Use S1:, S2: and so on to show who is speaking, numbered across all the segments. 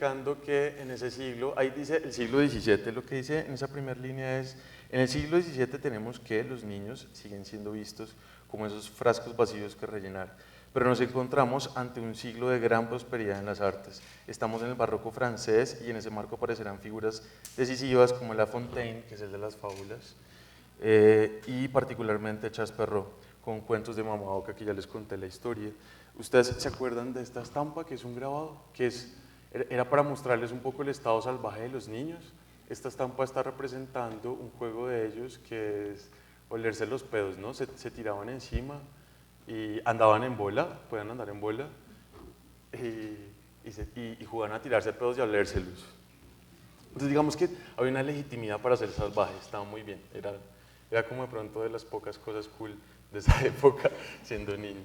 S1: explicando que en ese siglo, ahí dice el siglo XVII, lo que dice en esa primera línea es, en el siglo XVII tenemos que los niños siguen siendo vistos como esos frascos vacíos que rellenar, pero nos encontramos ante un siglo de gran prosperidad en las artes. Estamos en el barroco francés y en ese marco aparecerán figuras decisivas como La Fontaine, que es el de las fábulas, y particularmente Charles Perrault, con cuentos de Mamá Oca, que ya les conté la historia. ¿Ustedes se acuerdan de esta estampa, que es un grabado? Era para mostrarles un poco el estado salvaje de los niños. Esta estampa está representando un juego de ellos que es olerse los pedos, ¿no? Se tiraban encima y andaban en bola, podían andar en bola, y jugaban a tirarse pedos y a olérselos. Entonces digamos que había una legitimidad para ser salvaje, estaba muy bien, era como de pronto de las pocas cosas cool de esa época siendo niño.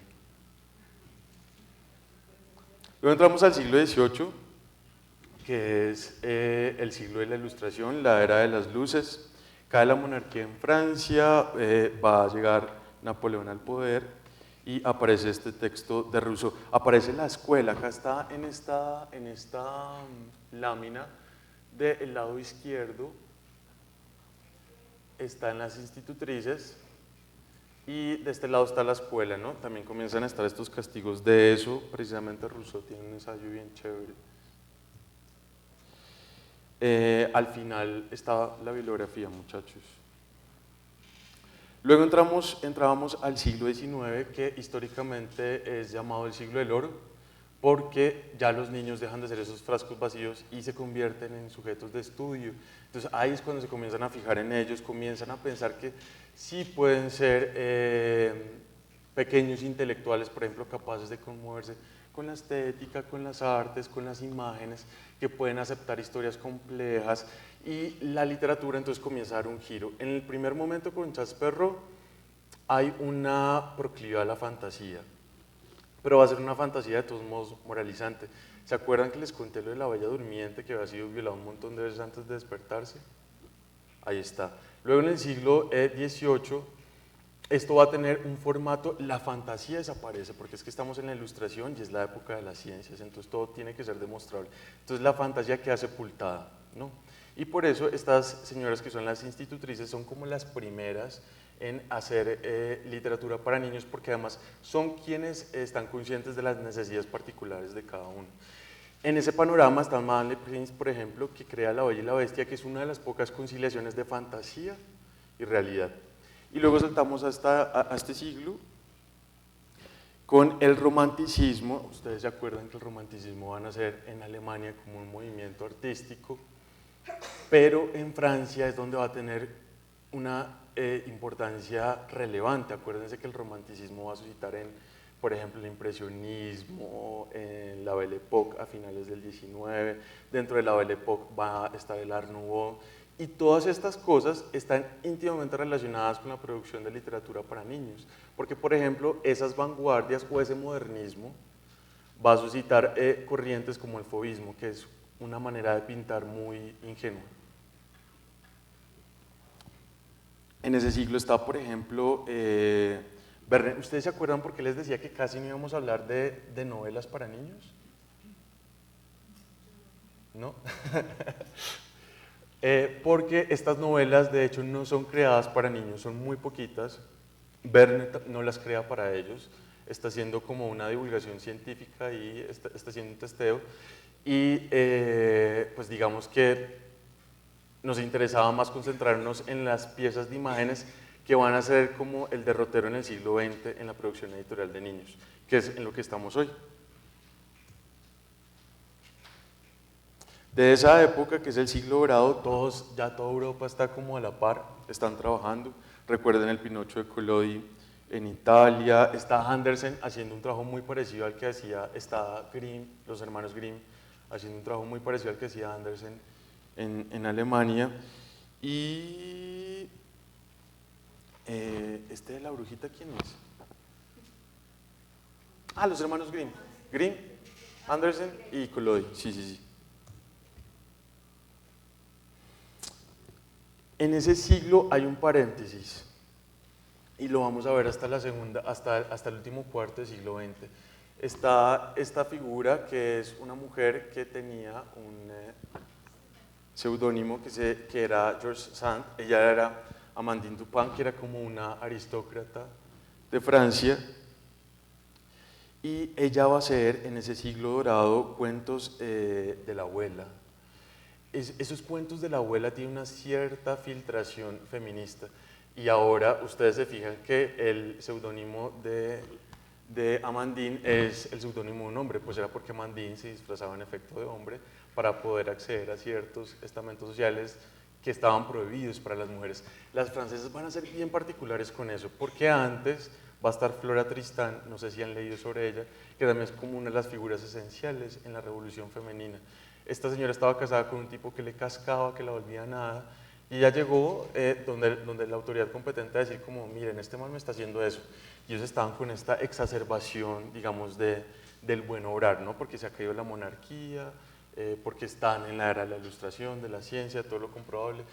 S1: Luego entramos al siglo XVIII, que es el siglo de la Ilustración, la era de las luces. Cae la monarquía en Francia, va a llegar Napoleón al poder y aparece este texto de Rousseau. Aparece la escuela, acá está en esta lámina del lado izquierdo, está en las institutrices y de este lado está la escuela, ¿no? También comienzan a estar estos castigos de eso, precisamente Rousseau tiene un ensayo bien chévere. Al final está la bibliografía, muchachos. Luego entrábamos al siglo XIX, que históricamente es llamado el siglo del oro, porque ya los niños dejan de ser esos frascos vacíos y se convierten en sujetos de estudio. Entonces ahí es cuando se comienzan a fijar en ellos, comienzan a pensar que sí pueden ser pequeños intelectuales, por ejemplo, capaces de conmoverse con la estética, con las artes, con las imágenes, que pueden aceptar historias complejas, y la literatura entonces comienza a dar un giro. En el primer momento con Charles Perrault hay una proclividad a la fantasía, pero va a ser una fantasía de todos modos moralizante. ¿Se acuerdan que les conté lo de la Bella Durmiente, que había sido violada un montón de veces antes de despertarse? Ahí está. Luego en el siglo XVIII, esto va a tener un formato, la fantasía desaparece, porque es que estamos en la Ilustración y es la época de las ciencias, entonces todo tiene que ser demostrable. Entonces la fantasía queda sepultada, ¿no? Y por eso estas señoras que son las institutrices son como las primeras en hacer literatura para niños, porque además son quienes están conscientes de las necesidades particulares de cada uno. En ese panorama está Madame Prince, por ejemplo, que crea La Bella y la Bestia, que es una de las pocas conciliaciones de fantasía y realidad. Y luego saltamos a este siglo con el romanticismo. Ustedes se acuerdan que el romanticismo va a nacer en Alemania como un movimiento artístico, pero en Francia es donde va a tener una importancia relevante. Acuérdense que el romanticismo va a suscitar por ejemplo, el impresionismo, en la Belle Époque a finales del XIX, dentro de la Belle Époque va a estar el Art Nouveau, y todas estas cosas están íntimamente relacionadas con la producción de literatura para niños, porque por ejemplo, esas vanguardias o ese modernismo va a suscitar corrientes como el fauvismo, que es una manera de pintar muy ingenua. En ese siglo está, por ejemplo, ¿ustedes se acuerdan por qué les decía que casi no íbamos a hablar de novelas para niños? ¿No? Porque estas novelas de hecho no son creadas para niños, son muy poquitas. Verne no las crea para ellos, está haciendo como una divulgación científica y está haciendo un testeo, y pues digamos que nos interesaba más concentrarnos en las piezas de imágenes que van a ser como el derrotero en el siglo XX en la producción editorial de niños, que es en lo que estamos hoy. De esa época, que es el siglo dorado, ya toda Europa está como a la par, están trabajando. Recuerden el Pinocho de Collodi en Italia, está Andersen haciendo un trabajo muy parecido al que hacía, está Grimm, los hermanos Grimm, haciendo un trabajo muy parecido al que hacía Andersen en Alemania. Y este de la brujita, ¿quién es? Ah, los hermanos Grimm. Grimm, Andersen y Collodi, sí, sí, sí. En ese siglo hay un paréntesis y lo vamos a ver hasta el último cuarto del siglo XX. está esta figura que es una mujer que tenía un seudónimo que era George Sand. Ella era Amandine Dupin, que era como una aristócrata de Francia, y ella va a hacer en ese siglo dorado cuentos de la abuela. Esos cuentos de la abuela tienen una cierta filtración feminista, y ahora ustedes se fijan que el seudónimo de Amandine es el seudónimo de un hombre, pues era porque Amandine se disfrazaba en efecto de hombre para poder acceder a ciertos estamentos sociales que estaban prohibidos para las mujeres. Las francesas van a ser bien particulares con eso, porque antes va a estar Flora Tristán, no sé si han leído sobre ella, que también es como una de las figuras esenciales en la revolución femenina. Esta señora estaba casada con un tipo que le cascaba, que la volvía nada, y ella llegó donde la autoridad competente a decir como, miren, este man me está haciendo eso. Y ellos estaban con esta exacerbación, digamos, del buen obrar, ¿no? Porque se ha caído la monarquía, porque están en la era de la ilustración, de la ciencia, todo lo comprobable.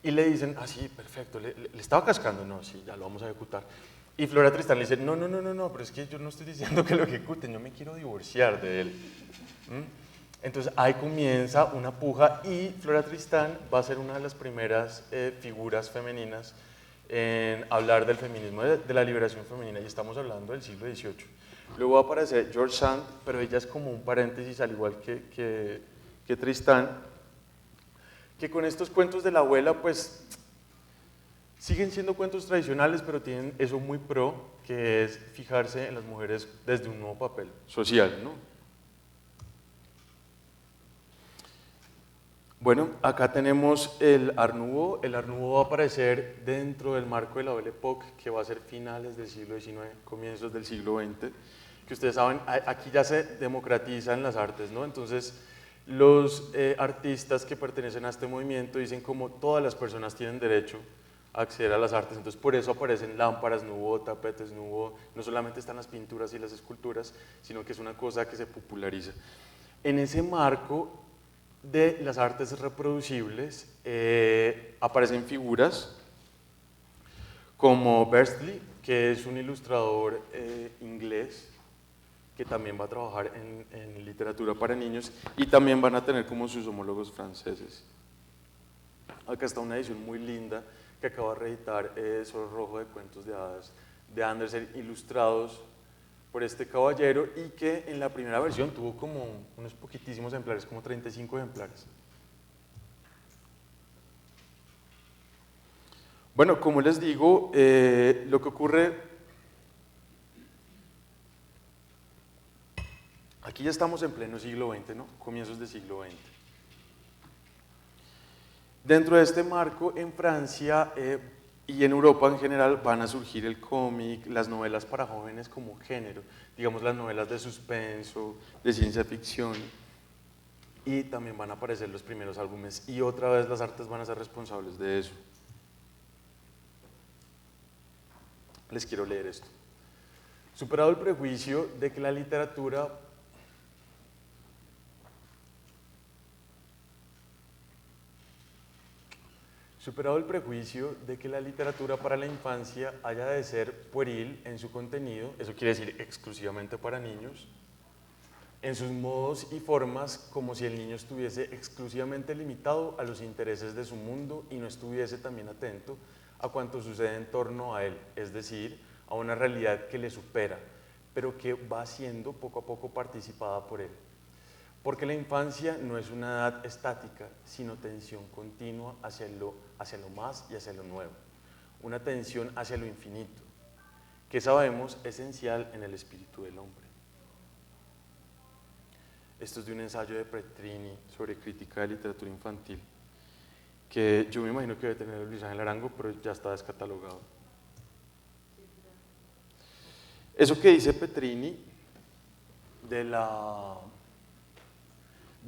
S1: Y le dicen, ah, sí, perfecto, ¿le estaba cascando? No, sí, ya lo vamos a ejecutar. Y Flora Tristán le dice, no, no, no, no, no, pero es que yo no estoy diciendo que lo ejecuten, yo me quiero divorciar de él. Entonces ahí comienza una puja, y Flora Tristán va a ser una de las primeras figuras femeninas en hablar del feminismo, de la liberación femenina, y estamos hablando del siglo XVIII. Luego va a aparecer George Sand, pero ella es como un paréntesis, al igual que Tristán, que con estos cuentos de la abuela pues siguen siendo cuentos tradicionales, pero tienen eso muy pro, que es fijarse en las mujeres desde un nuevo papel social, ¿no? Bueno, acá tenemos el Art Nouveau. El Art Nouveau va a aparecer dentro del marco de la Belle Époque, que va a ser finales del siglo XIX, comienzos del siglo XX, que ustedes saben, aquí ya se democratizan las artes, ¿no? Entonces, los artistas que pertenecen a este movimiento dicen como todas las personas tienen derecho a acceder a las artes, entonces por eso aparecen lámparas Nouveau, tapetes Nouveau, no solamente están las pinturas y las esculturas, sino que es una cosa que se populariza. En ese marco de las artes reproducibles aparecen figuras como Beardsley, que es un ilustrador inglés que también va a trabajar en literatura para niños, y también van a tener como sus homólogos franceses. Acá está una edición muy linda que acaba de reeditar Sol Rojo de Cuentos de Hadas de Andersen, ilustrados por este caballero, y que en la primera versión tuvo como unos poquitísimos ejemplares, como 35 ejemplares. Bueno, como les digo, lo que ocurre, aquí ya estamos en pleno siglo XX, ¿no? Comienzos del siglo XX. Dentro de este marco, en Francia y en Europa en general van a surgir el cómic, las novelas para jóvenes como género, digamos las novelas de suspenso, de ciencia ficción, y también van a aparecer los primeros álbumes, y otra vez las artes van a ser responsables de eso. Les quiero leer esto. Superado el prejuicio de que la literatura Superado el prejuicio de que la literatura para la infancia haya de ser pueril en su contenido, eso quiere decir exclusivamente para niños, en sus modos y formas, como si el niño estuviese exclusivamente limitado a los intereses de su mundo y no estuviese también atento a cuanto sucede en torno a él, es decir, a una realidad que le supera, pero que va siendo poco a poco participada por él. Porque la infancia no es una edad estática, sino tensión continua hacia lo más y hacia lo nuevo, una tensión hacia lo infinito, que sabemos esencial en el espíritu del hombre. Esto es de un ensayo de Petrini sobre crítica de literatura infantil, que yo me imagino que debe tener Luis Ángel Arango, pero ya está descatalogado. Eso que dice Petrini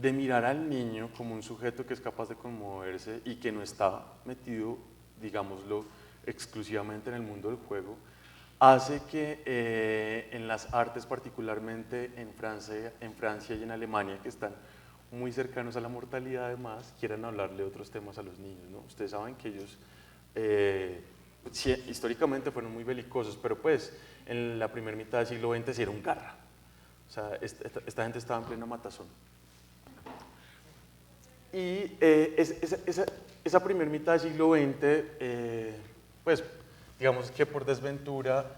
S1: de mirar al niño como un sujeto que es capaz de conmoverse y que no está metido, digámoslo, exclusivamente en el mundo del juego, hace que en las artes, particularmente en Francia y en Alemania, que están muy cercanos a la mortalidad además, quieran hablarle de otros temas a los niños, ¿no? Ustedes saben que ellos sí, históricamente fueron muy belicosos, pero pues en la primera mitad del siglo XX sí era un garra. O O sea, esta gente estaba en pleno matazón. Y esa primera mitad del siglo XX, pues digamos que por desventura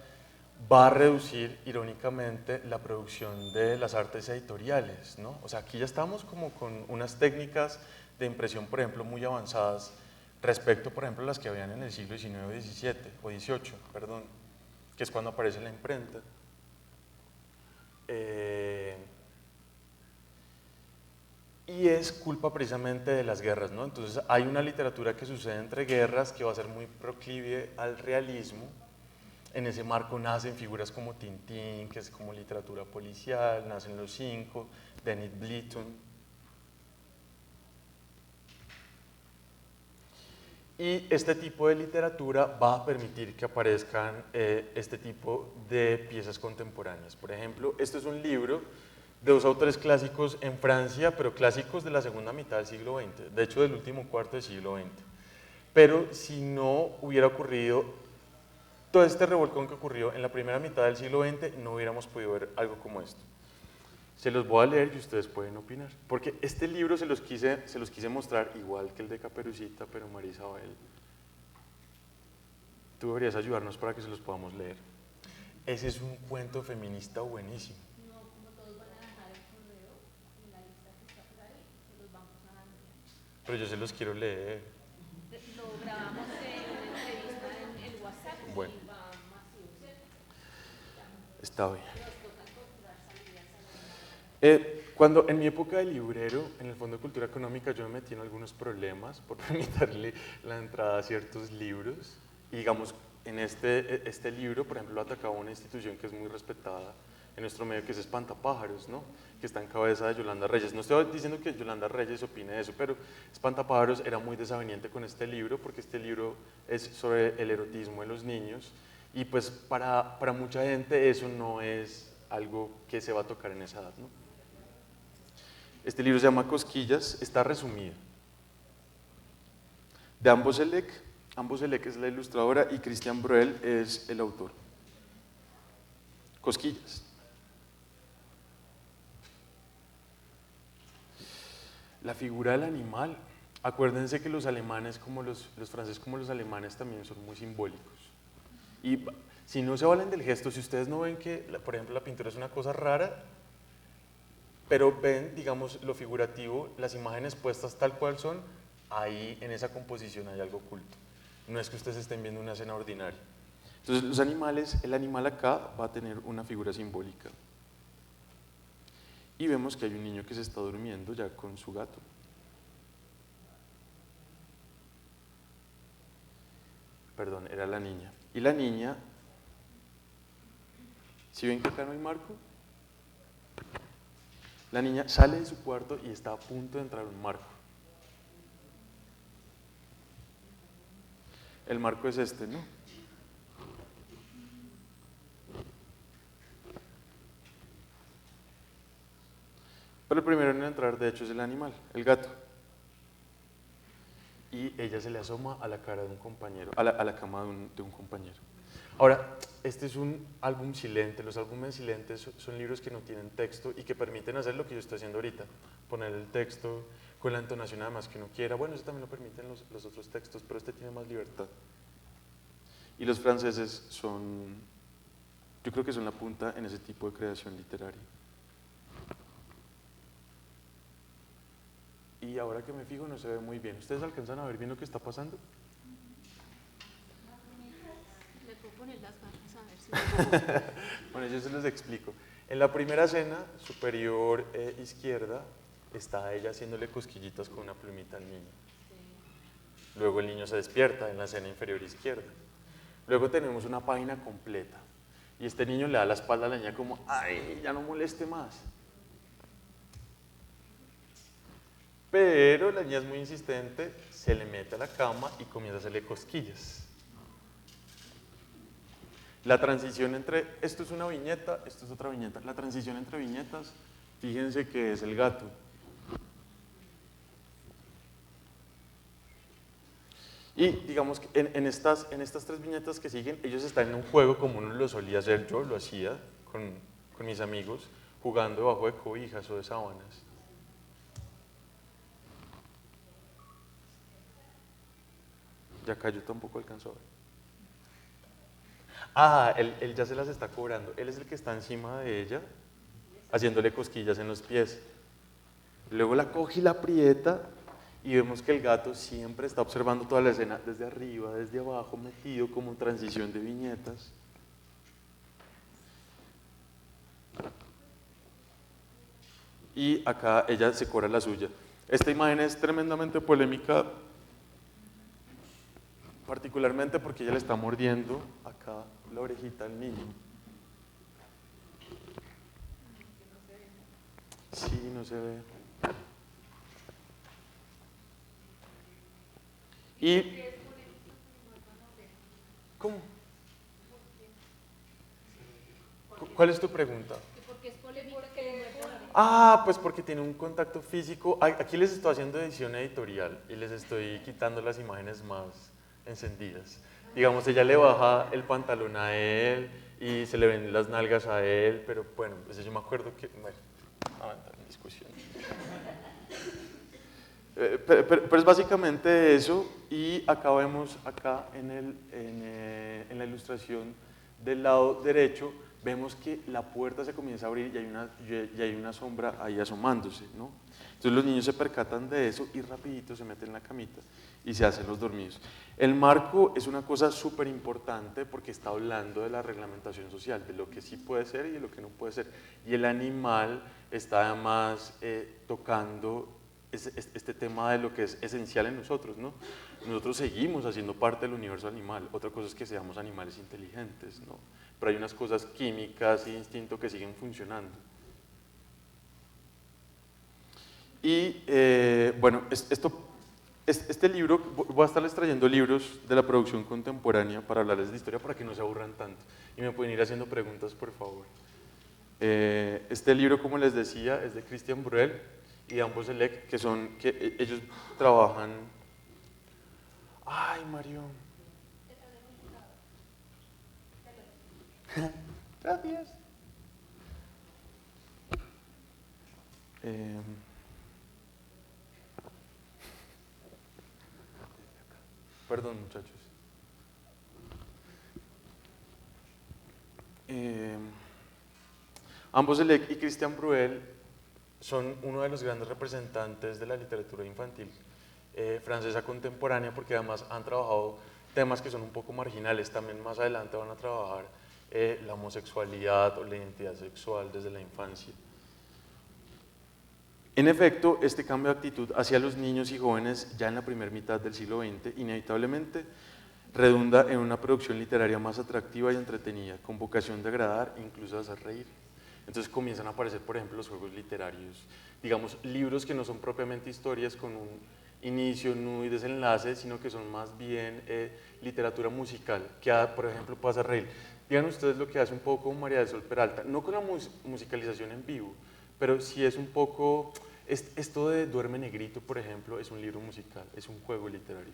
S1: va a reducir irónicamente la producción de las artes editoriales, ¿no? O sea, aquí ya estamos como con unas técnicas de impresión, por ejemplo, muy avanzadas respecto, por ejemplo, a las que habían en el siglo XIX o XVIII, perdón, que es cuando aparece la imprenta. Y es culpa precisamente de las guerras, ¿no? Entonces hay una literatura que sucede entre guerras que va a ser muy proclive al realismo. En ese marco nacen figuras como Tintín, que es como literatura policial, nacen Los Cinco, de Enid Blyton. Y este tipo de literatura va a permitir que aparezcan este tipo de piezas contemporáneas. Por ejemplo, este es un libro de dos autores clásicos en Francia, pero clásicos de la segunda mitad del siglo XX, de hecho del último cuarto del siglo XX. Pero si no hubiera ocurrido todo este revolcón que ocurrió en la primera mitad del siglo XX, no hubiéramos podido ver algo como esto. Se los voy a leer y ustedes pueden opinar, porque este libro se los quise mostrar igual que el de Caperucita, pero María Isabel, tú deberías ayudarnos para que se los podamos leer. Ese es un cuento feminista buenísimo.
S2: No, como todos van a dejar el correo en la lista que está por ahí, se los vamos a enviar.
S1: Pero yo se los quiero leer.
S2: Lo grabamos en una entrevista en el WhatsApp
S1: Bueno.
S2: y va masivo, ¿cierto?
S1: Está bien.
S2: Nos toca encontrar salidas a la
S1: Cuando en mi época de librero, en el Fondo de Cultura Económica, yo me metí en algunos problemas por permitirle la entrada a ciertos libros. Y digamos, en este libro, por ejemplo, lo atacaba una institución que es muy respetada en nuestro medio, que es Espantapájaros, ¿no? Que está en cabeza de Yolanda Reyes. No estoy diciendo que Yolanda Reyes opine eso, pero Espantapájaros era muy desaveniente con este libro, porque este libro es sobre el erotismo de los niños, y pues para mucha gente eso no es algo que se va a tocar en esa edad, ¿no? Este libro se llama Cosquillas, está resumido. De Ambosselec es la ilustradora y Christian Bruel es el autor. Cosquillas. La figura del animal. Acuérdense que los alemanes, como los franceses como los alemanes, también son muy simbólicos. Y si no se valen del gesto, si ustedes no ven que, por ejemplo, la pintura es una cosa rara, pero ven, digamos, lo figurativo, las imágenes puestas tal cual son, ahí en esa composición hay algo oculto. No es que ustedes estén viendo una escena ordinaria. Entonces, los animales, el animal acá va a tener una figura simbólica. Y vemos que hay un niño que se está durmiendo ya con su gato. Perdón, era la niña. Y la niña, ¿sí ven que acá no hay marco? La niña sale de su cuarto y está a punto de entrar un marco. El marco es este, ¿no? Pero el primero en entrar, de hecho, es el animal, el gato. Y ella se le asoma a la cara de un compañero, a la cama de un compañero. Ahora, este es un álbum silente. Los álbumes silentes son libros que no tienen texto y que permiten hacer lo que yo estoy haciendo ahorita, poner el texto con la entonación además que uno quiera. Bueno, eso también lo permiten los otros textos, pero este tiene más libertad. Y los franceses son, yo creo que son la punta en ese tipo de creación literaria. Y ahora que me fijo no se ve muy bien. ¿Ustedes alcanzan a ver bien lo que está pasando?
S2: Le puedo poner las gafas a ver si...
S1: Bueno, yo se los explico. En la primera escena superior izquierda está ella haciéndole cosquillitas con una plumita al niño. Luego el niño se despierta en la escena inferior izquierda. Luego tenemos una página completa y este niño le da la espalda a la niña como, ¡ay, ya no moleste más! Pero la niña es muy insistente, se le mete a la cama y comienza a hacerle cosquillas. La transición entre, esto es una viñeta, esto es otra viñeta, la transición entre viñetas, fíjense que es el gato. Y digamos que en estas tres viñetas que siguen, ellos están en un juego como uno lo solía hacer, yo lo hacía con mis amigos, jugando debajo de cobijas o de sábanas. Ya acá yo tampoco alcanzo a ver. Ah, él ya se las está cobrando. Él es el que está encima de ella, haciéndole cosquillas en los pies. Luego la coge y la aprieta y vemos que el gato siempre está observando toda la escena desde arriba, desde abajo, metido como en transición de viñetas. Y acá ella se cobra la suya. Esta imagen es tremendamente polémica, particularmente porque ella le está mordiendo acá la orejita al niño. Sí, no se ve. Y ¿cómo? ¿Cuál es tu pregunta?
S2: Porque es polémica que le muerdan la oreja.
S1: Ah, pues porque tiene un contacto físico. Aquí les estoy haciendo edición editorial y les estoy quitando las imágenes más encendidas. Digamos, ella le baja el pantalón a él y se le ven las nalgas a él, pero bueno, pues yo me acuerdo que... Bueno, no voy a entrar en discusión. Pero es básicamente eso, y acá vemos, acá en la ilustración del lado derecho, vemos que la puerta se comienza a abrir y hay una sombra ahí asomándose, ¿no? Entonces los niños se percatan de eso y rapidito se meten en la camita y se hacen los dormidos. El marco es una cosa súper importante porque está hablando de la reglamentación social, de lo que sí puede ser y de lo que no puede ser. Y el animal está además tocando este tema de lo que es esencial en nosotros, ¿no? Nosotros seguimos haciendo parte del universo animal. Otra cosa es que seamos animales inteligentes, ¿no? Pero hay unas cosas químicas y instinto que siguen funcionando. Y bueno, este libro, voy a estarles trayendo libros de la producción contemporánea para hablarles de historia para que no se aburran tanto. Y me pueden ir haciendo preguntas, por favor. Este libro, como les decía, es de Christian Bruel y de ambos Select, que ellos trabajan... Ay, Mario. Gracias. Perdón, muchachos. Ambos Select y Christian Bruel son uno de los grandes representantes de la literatura infantil francesa contemporánea porque además han trabajado temas que son un poco marginales. También más adelante van a trabajar la homosexualidad o la identidad sexual desde la infancia. En efecto, este cambio de actitud hacia los niños y jóvenes ya en la primera mitad del siglo XX inevitablemente redunda en una producción literaria más atractiva y entretenida, con vocación de agradar e incluso de hacer reír. Entonces comienzan a aparecer, por ejemplo, los juegos literarios, digamos, libros que no son propiamente historias con un inicio, nudo y desenlace, sino que son más bien literatura musical, que por ejemplo puede hacer reír. Digan ustedes lo que hace un poco María del Sol Peralta, no con la musicalización en vivo, pero sí es un poco, esto de Duerme Negrito, por ejemplo, es un libro musical, es un juego literario.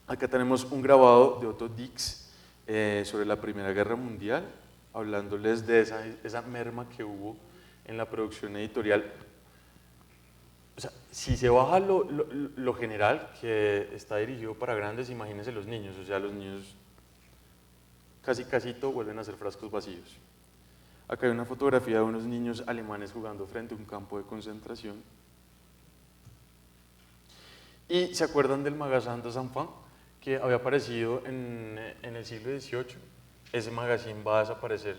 S1: Acá tenemos un grabado de Otto Dix sobre la Primera Guerra Mundial, hablándoles de esa merma que hubo en la producción editorial. O sea, si se baja lo general, que está dirigido para grandes, imagínense los niños, o sea, los niños casi casito vuelven a ser frascos vacíos. Acá hay una fotografía de unos niños alemanes jugando frente a un campo de concentración. ¿Y se acuerdan del Magasin des Enfants que había aparecido en el siglo XVIII? Ese magazine va a desaparecer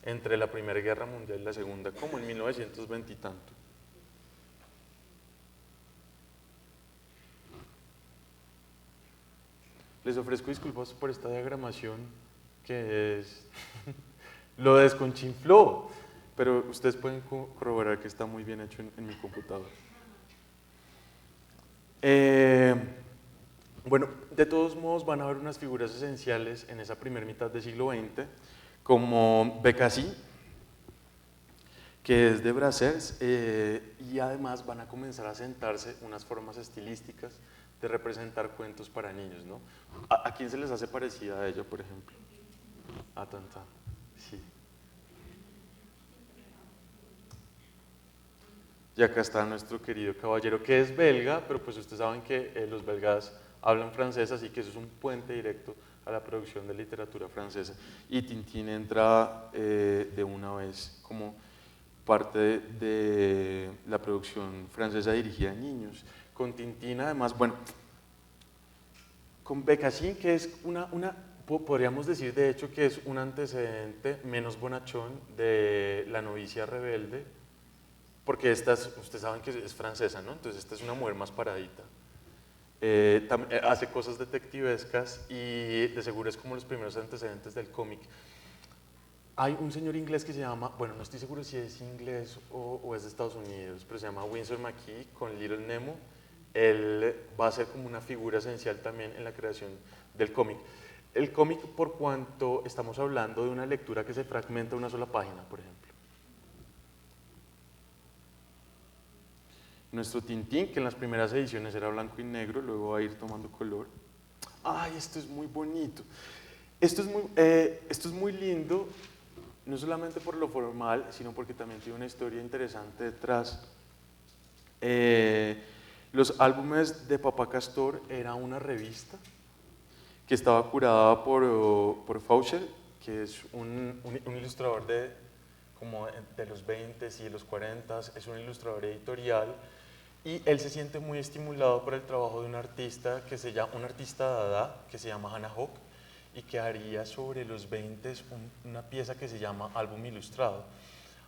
S1: entre la Primera Guerra Mundial y la Segunda, como en 1920 y tanto. Les ofrezco disculpas por esta diagramación que es... lo desconchinfló, pero ustedes pueden corroborar que está muy bien hecho en mi computador. Bueno, de todos modos van a haber unas figuras esenciales en esa primera mitad del siglo XX, como Bécassy, que es de Brassers, y además van a comenzar a sentarse unas formas estilísticas de representar cuentos para niños, ¿no? ¿A quién se les hace parecida a ella, por ejemplo? a Tintín, sí. Y acá está nuestro querido caballero, que es belga, pero pues ustedes saben que los belgas hablan francés, así que eso es un puente directo a la producción de literatura francesa. Y Tintín entra de una vez como parte de la producción francesa dirigida a niños. Con Tintín, además, bueno, con Becassin, que es podríamos decir de hecho que es un antecedente menos bonachón de La novicia rebelde, porque ustedes saben que es francesa, ¿no? Entonces esta es una mujer más paradita. Hace cosas detectivescas y de seguro es como los primeros antecedentes del cómic. Hay un señor inglés que se llama, bueno, no estoy seguro si es inglés o es de Estados Unidos, pero se llama Winsor McKay con Little Nemo. Él va a ser como una figura esencial también en la creación del cómic. El cómic, por cuanto estamos hablando de una lectura que se fragmenta en una sola página, por ejemplo. Nuestro Tintín, que en las primeras ediciones era blanco y negro, luego va a ir tomando color. ¡Ay, esto es muy bonito! Esto es muy lindo, no solamente por lo formal, sino porque también tiene una historia interesante detrás. Los álbumes de Papá Castor era una revista que estaba curada por Faucher, que es un ilustrador como de los 20 y los 40, es un ilustrador editorial, y él se siente muy estimulado por el trabajo de un artista un artista dada que se llama Hannah Hawk, y que haría sobre los 20 una pieza que se llama Álbum Ilustrado.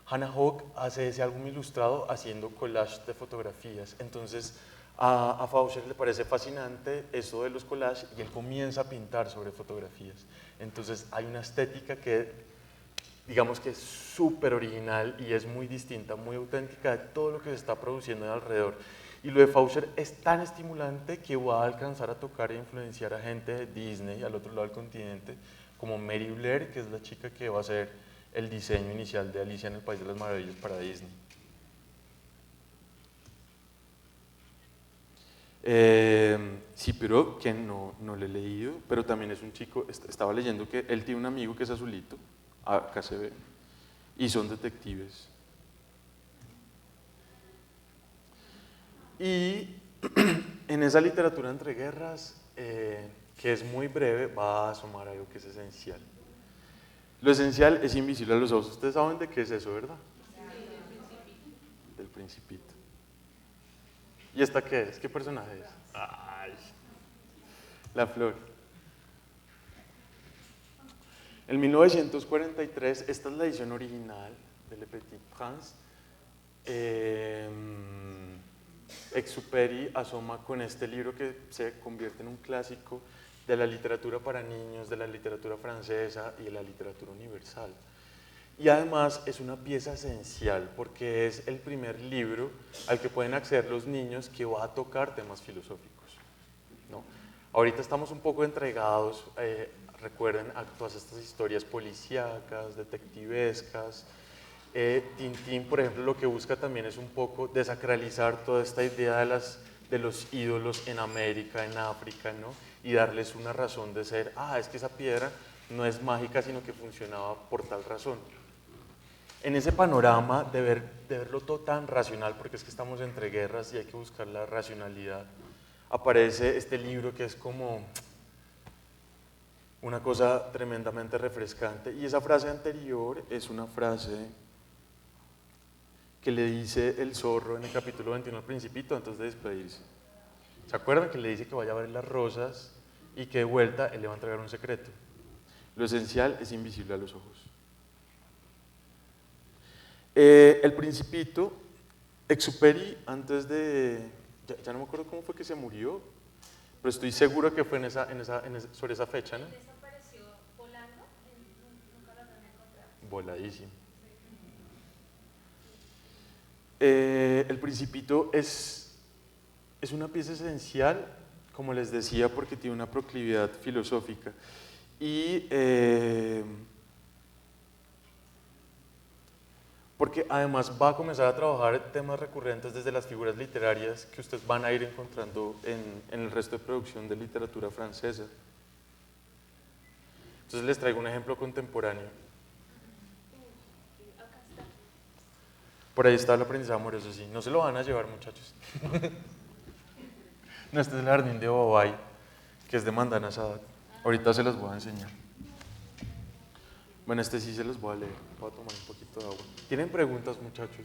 S1: Hannah Hawk hace ese álbum ilustrado haciendo collage de fotografías. Entonces a Faucher le parece fascinante eso de los collages y él comienza a pintar sobre fotografías. Entonces hay una estética que digamos que es súper original y es muy distinta, muy auténtica de todo lo que se está produciendo alrededor. Y lo de Faucher es tan estimulante que va a alcanzar a tocar e influenciar a gente de Disney al otro lado del continente, como Mary Blair, que es la chica que va a hacer el diseño inicial de Alicia en el País de las Maravillas para Disney. Sí, pero que no lo he leído, pero también es un chico, estaba leyendo que él tiene un amigo que es azulito, acá se ve, y son detectives. Y en esa literatura entre guerras, que es muy breve, va a asomar algo que es esencial. Lo esencial es invisible a los ojos. Ustedes saben de qué es eso, ¿verdad? Del Principito. ¿Y esta qué es? ¿Qué personaje es? Ay, la flor. En 1943, esta es la edición original de Le Petit Prince. Exupéry asoma con este libro que se convierte en un clásico de la literatura para niños, de la literatura francesa y de la literatura universal. Y además es una pieza esencial porque es el primer libro al que pueden acceder los niños que va a tocar temas filosóficos, ¿no? Ahorita estamos un poco entregados, recuerden, a todas estas historias policíacas, detectivescas. Tintín, por ejemplo, lo que busca también es un poco desacralizar toda esta idea de los ídolos en América, en África, ¿no? Y darles una razón de ser. Es que esa piedra no es mágica, sino que funcionaba por tal razón. En ese panorama de verlo todo tan racional, porque es que estamos entre guerras y hay que buscar la racionalidad, aparece este libro que es como una cosa tremendamente refrescante. Y esa frase anterior es una frase que le dice el zorro en el capítulo 21 al Principito antes de despedirse. ¿Se acuerdan que le dice que vaya a ver las rosas y que de vuelta él le va a entregar un secreto? Lo esencial es invisible a los ojos. El Principito, Exupéry, antes de... Ya no me acuerdo cómo fue que se murió, pero estoy seguro que fue sobre esa fecha, ¿no?
S2: Desapareció volando, nunca lo han encontrado.
S1: Voladísimo. El Principito es una pieza esencial, como les decía, porque tiene una proclividad filosófica. Y porque además va a comenzar a trabajar temas recurrentes desde las figuras literarias que ustedes van a ir encontrando en el resto de producción de literatura francesa. Entonces les traigo un ejemplo contemporáneo.
S2: Acá está.
S1: Por ahí está el aprendizaje amoroso, sí. No se lo van a llevar, muchachos. No, este es el jardín de Bobay, que es de Mandana Sadat. Ahorita se los voy a enseñar. Bueno, este sí se los voy a leer. Voy a tomar un poquito de agua. ¿Tienen preguntas, muchachos?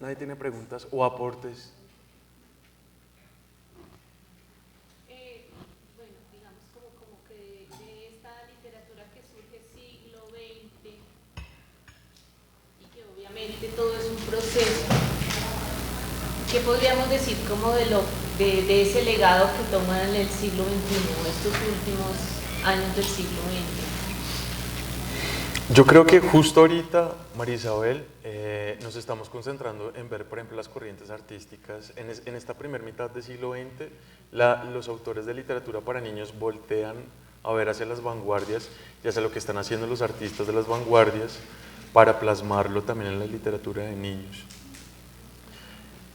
S1: ¿Nadie tiene preguntas o aportes?
S2: Bueno, digamos como que de esta literatura que surge siglo XX y que obviamente todo es un proceso, ¿qué podríamos decir como de ese legado que toman en el siglo XXI, estos últimos años del siglo XX?
S1: Yo creo que justo ahorita, María Isabel, nos estamos concentrando en ver, por ejemplo, las corrientes artísticas. En esta primera mitad del siglo XX, los autores de literatura para niños voltean a ver hacia las vanguardias y hacia lo que están haciendo los artistas de las vanguardias para plasmarlo también en la literatura de niños.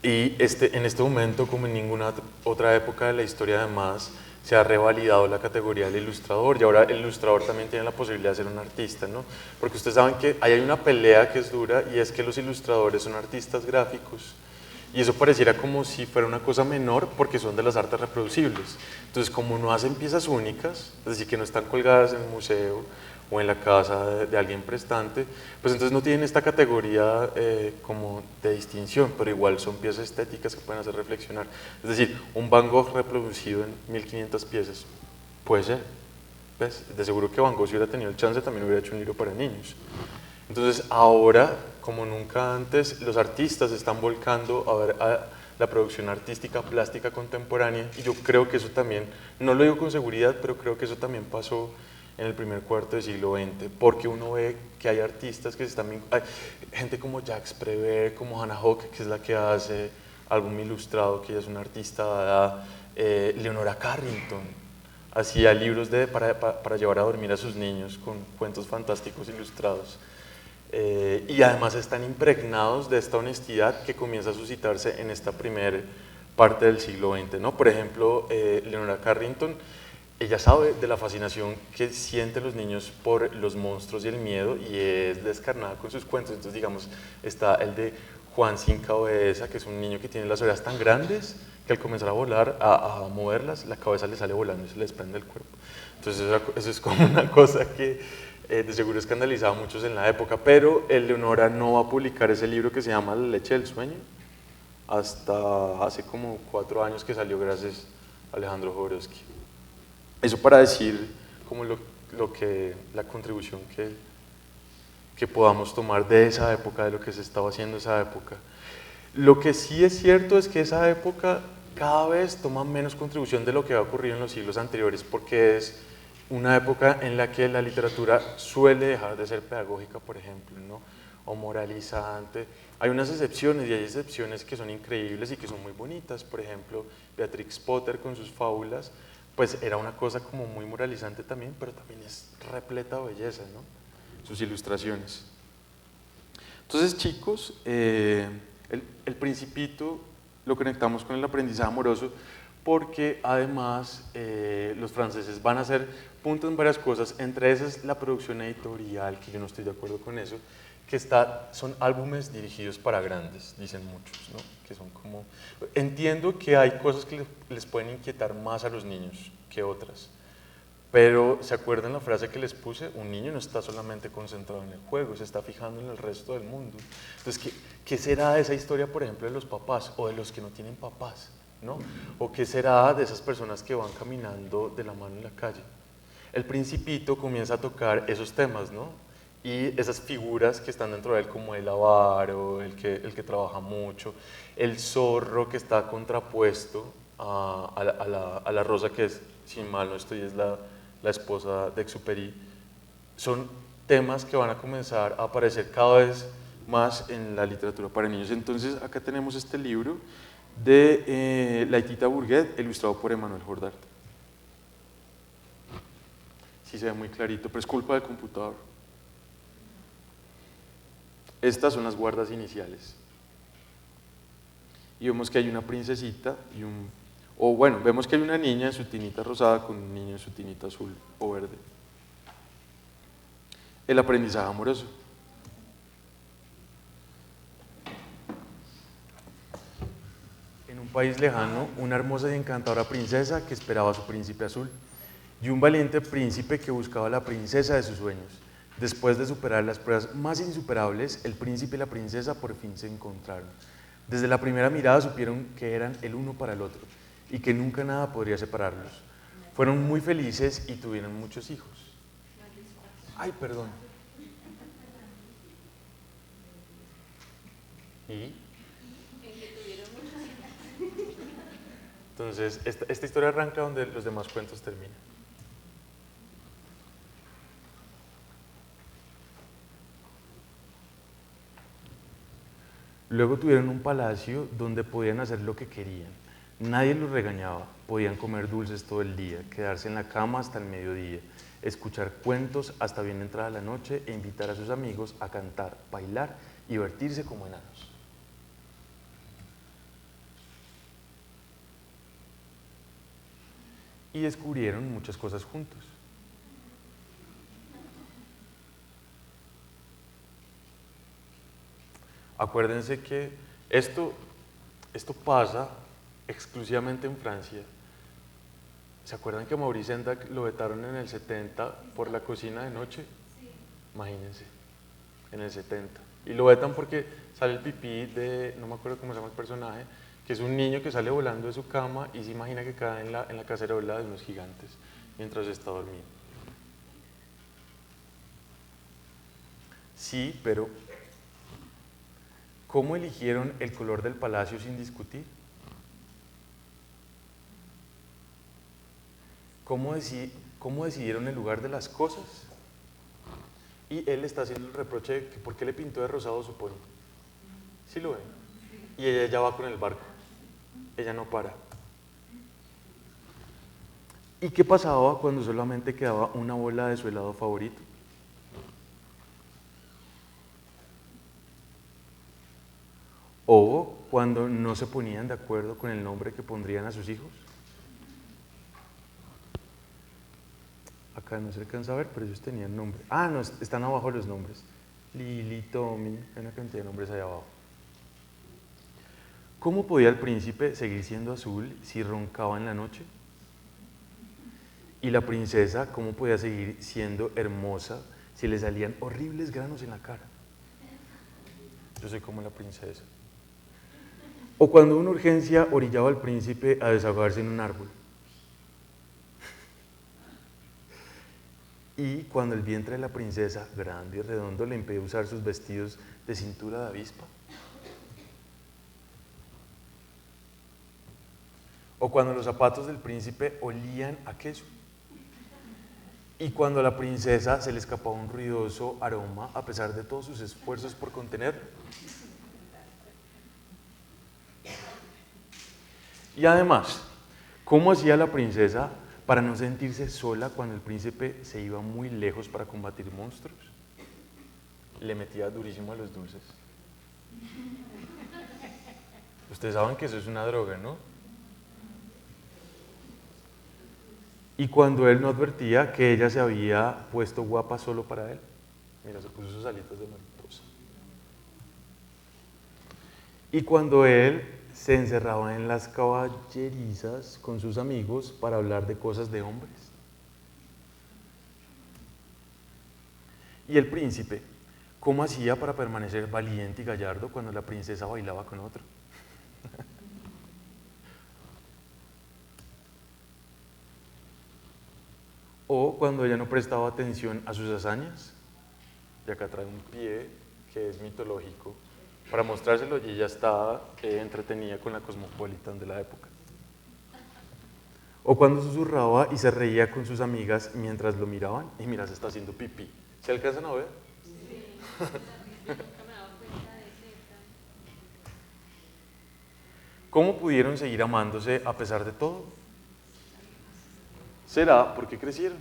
S1: Y en este momento, como en ninguna otra época de la historia, además, se ha revalidado la categoría del ilustrador y ahora el ilustrador también tiene la posibilidad de ser un artista, ¿no? Porque ustedes saben que hay una pelea que es dura y es que los ilustradores son artistas gráficos y eso pareciera como si fuera una cosa menor porque son de las artes reproducibles. Entonces, como no hacen piezas únicas, es decir, que no están colgadas en el museo o en la casa de alguien prestante, pues entonces no tienen esta categoría como de distinción, pero igual son piezas estéticas que pueden hacer reflexionar. Es decir, un Van Gogh reproducido en 1500 piezas, puede ser. ¿Ves? De seguro que Van Gogh, si hubiera tenido el chance, también hubiera hecho un libro para niños. Entonces ahora, como nunca antes, los artistas están volcando a ver a la producción artística plástica contemporánea y yo creo que eso también, no lo digo con seguridad, pero creo que eso también pasó en el primer cuarto del siglo XX, porque uno ve que hay artistas que se están... Hay gente como Jacques Prévert, como Hannah Höch, que es la que hace álbum ilustrado, que ella es una artista, Leonora Carrington, hacía libros para llevar a dormir a sus niños con cuentos fantásticos ilustrados. Y además están impregnados de esta honestidad que comienza a suscitarse en esta primera parte del siglo XX, ¿no? Por ejemplo, Leonora Carrington, ella sabe de la fascinación que sienten los niños por los monstruos y el miedo y es descarnada con sus cuentos. Entonces, digamos, está el de Juan sin cabeza, que es un niño que tiene las orejas tan grandes que al comenzar a volar, a moverlas, la cabeza le sale volando y se le desprende el cuerpo. Entonces, eso es como una cosa que de seguro escandalizaba a muchos en la época, pero Leonora no va a publicar ese libro que se llama La leche del sueño hasta hace como 4 años que salió gracias a Alejandro Jodorowsky. Eso para decir como la contribución que podamos tomar de esa época, de lo que se estaba haciendo esa época. Lo que sí es cierto es que esa época cada vez toma menos contribución de lo que ha ocurrido en los siglos anteriores, porque es una época en la que la literatura suele dejar de ser pedagógica, por ejemplo, ¿no? O moralizante. Hay unas excepciones y hay excepciones que son increíbles y que son muy bonitas. Por ejemplo, Beatrix Potter con sus fábulas, pues era una cosa como muy moralizante también, pero también es repleta de belleza, ¿no? Sus ilustraciones. Entonces, chicos, el Principito lo conectamos con el aprendizaje amoroso porque además los franceses van a hacer punto en varias cosas, entre esas la producción editorial, que yo no estoy de acuerdo con eso, que son álbumes dirigidos para grandes, dicen muchos, ¿no? Que son como... Entiendo que hay cosas que les pueden inquietar más a los niños que otras, pero ¿se acuerdan la frase que les puse? Un niño no está solamente concentrado en el juego, se está fijando en el resto del mundo. Entonces, ¿qué será de esa historia, por ejemplo, de los papás o de los que no tienen papás? ¿No? ¿O qué será de esas personas que van caminando de la mano en la calle? El Principito comienza a tocar esos temas, ¿no? Y esas figuras que están dentro de él, como el avaro, el que trabaja mucho, el zorro que está contrapuesto a la rosa que es, si mal no estoy, es la esposa de Exupéry, son temas que van a comenzar a aparecer cada vez más en la literatura para niños. Entonces, acá tenemos este libro de Laetita Bourget, ilustrado por Emmanuel Jordart. Sí se ve muy clarito, pero es culpa del computador. Estas son las guardas iniciales. Y vemos que hay una princesita y O bueno, vemos que hay una niña en su tinita rosada con un niño en su tinita azul o verde. El aprendizaje amoroso. En un país lejano, una hermosa y encantadora princesa que esperaba a su príncipe azul y un valiente príncipe que buscaba a la princesa de sus sueños. Después de superar las pruebas más insuperables, el príncipe y la princesa por fin se encontraron. Desde la primera mirada supieron que eran el uno para el otro y que nunca nada podría separarlos. Fueron muy felices y tuvieron muchos hijos. Ay, perdón. ¿Y? Entonces, esta historia arranca donde los demás cuentos terminan. Luego tuvieron un palacio donde podían hacer lo que querían. Nadie los regañaba, podían comer dulces todo el día, quedarse en la cama hasta el mediodía, escuchar cuentos hasta bien entrada la noche e invitar a sus amigos a cantar, bailar y divertirse como enanos. Y descubrieron muchas cosas juntos. Acuérdense que esto pasa exclusivamente en Francia. ¿Se acuerdan que Maurice Sendak lo vetaron en el 70 por la cocina de noche? Sí. Imagínense, en el 70. Y lo vetan porque sale el pipí de, no me acuerdo cómo se llama el personaje, que es un niño que sale volando de su cama y se imagina que cae en la cacerola de unos gigantes mientras está dormido. Sí, pero ¿cómo eligieron el color del palacio sin discutir? ¿Cómo decidieron el lugar de las cosas? Y él está haciendo el reproche de que ¿por qué le pintó de rosado su pony? ¿Sí lo ven? Y ella ya va con el barco. Ella no para. ¿Y qué pasaba cuando solamente quedaba una bola de su helado favorito? ¿O cuando no se ponían de acuerdo con el nombre que pondrían a sus hijos? Acá no se alcanza a ver, pero ellos tenían nombre. Ah, no, están abajo los nombres. Lili, Tommy, hay una cantidad de nombres ahí abajo. ¿Cómo podía el príncipe seguir siendo azul si roncaba en la noche? Y la princesa, ¿cómo podía seguir siendo hermosa si le salían horribles granos en la cara? Yo soy como la princesa. O cuando una urgencia orillaba al príncipe a desahogarse en un árbol. Y cuando el vientre de la princesa, grande y redondo, le impedía usar sus vestidos de cintura de avispa. O cuando los zapatos del príncipe olían a queso. Y cuando a la princesa se le escapaba un ruidoso aroma a pesar de todos sus esfuerzos por contenerlo. Y además, ¿cómo hacía la princesa para no sentirse sola cuando el príncipe se iba muy lejos para combatir monstruos? Le metía durísimo a los dulces. Ustedes saben que eso es una droga, ¿no? Y cuando él no advertía que ella se había puesto guapa solo para él. Mira, se puso sus alitas de mariposa. Y cuando él se encerraba en las caballerizas con sus amigos para hablar de cosas de hombres. Y el príncipe, ¿cómo hacía para permanecer valiente y gallardo cuando la princesa bailaba con otro? O cuando ella no prestaba atención a sus hazañas. Y acá trae un pie que es mitológico para mostrárselo y ella estaba entretenida con la Cosmopolitan de la época. O cuando susurraba y se reía con sus amigas mientras lo miraban y mira, se está haciendo pipí. ¿Se alcanzan a ver? Sí. ¿Cómo pudieron seguir amándose a pesar de todo? ¿Será porque crecieron?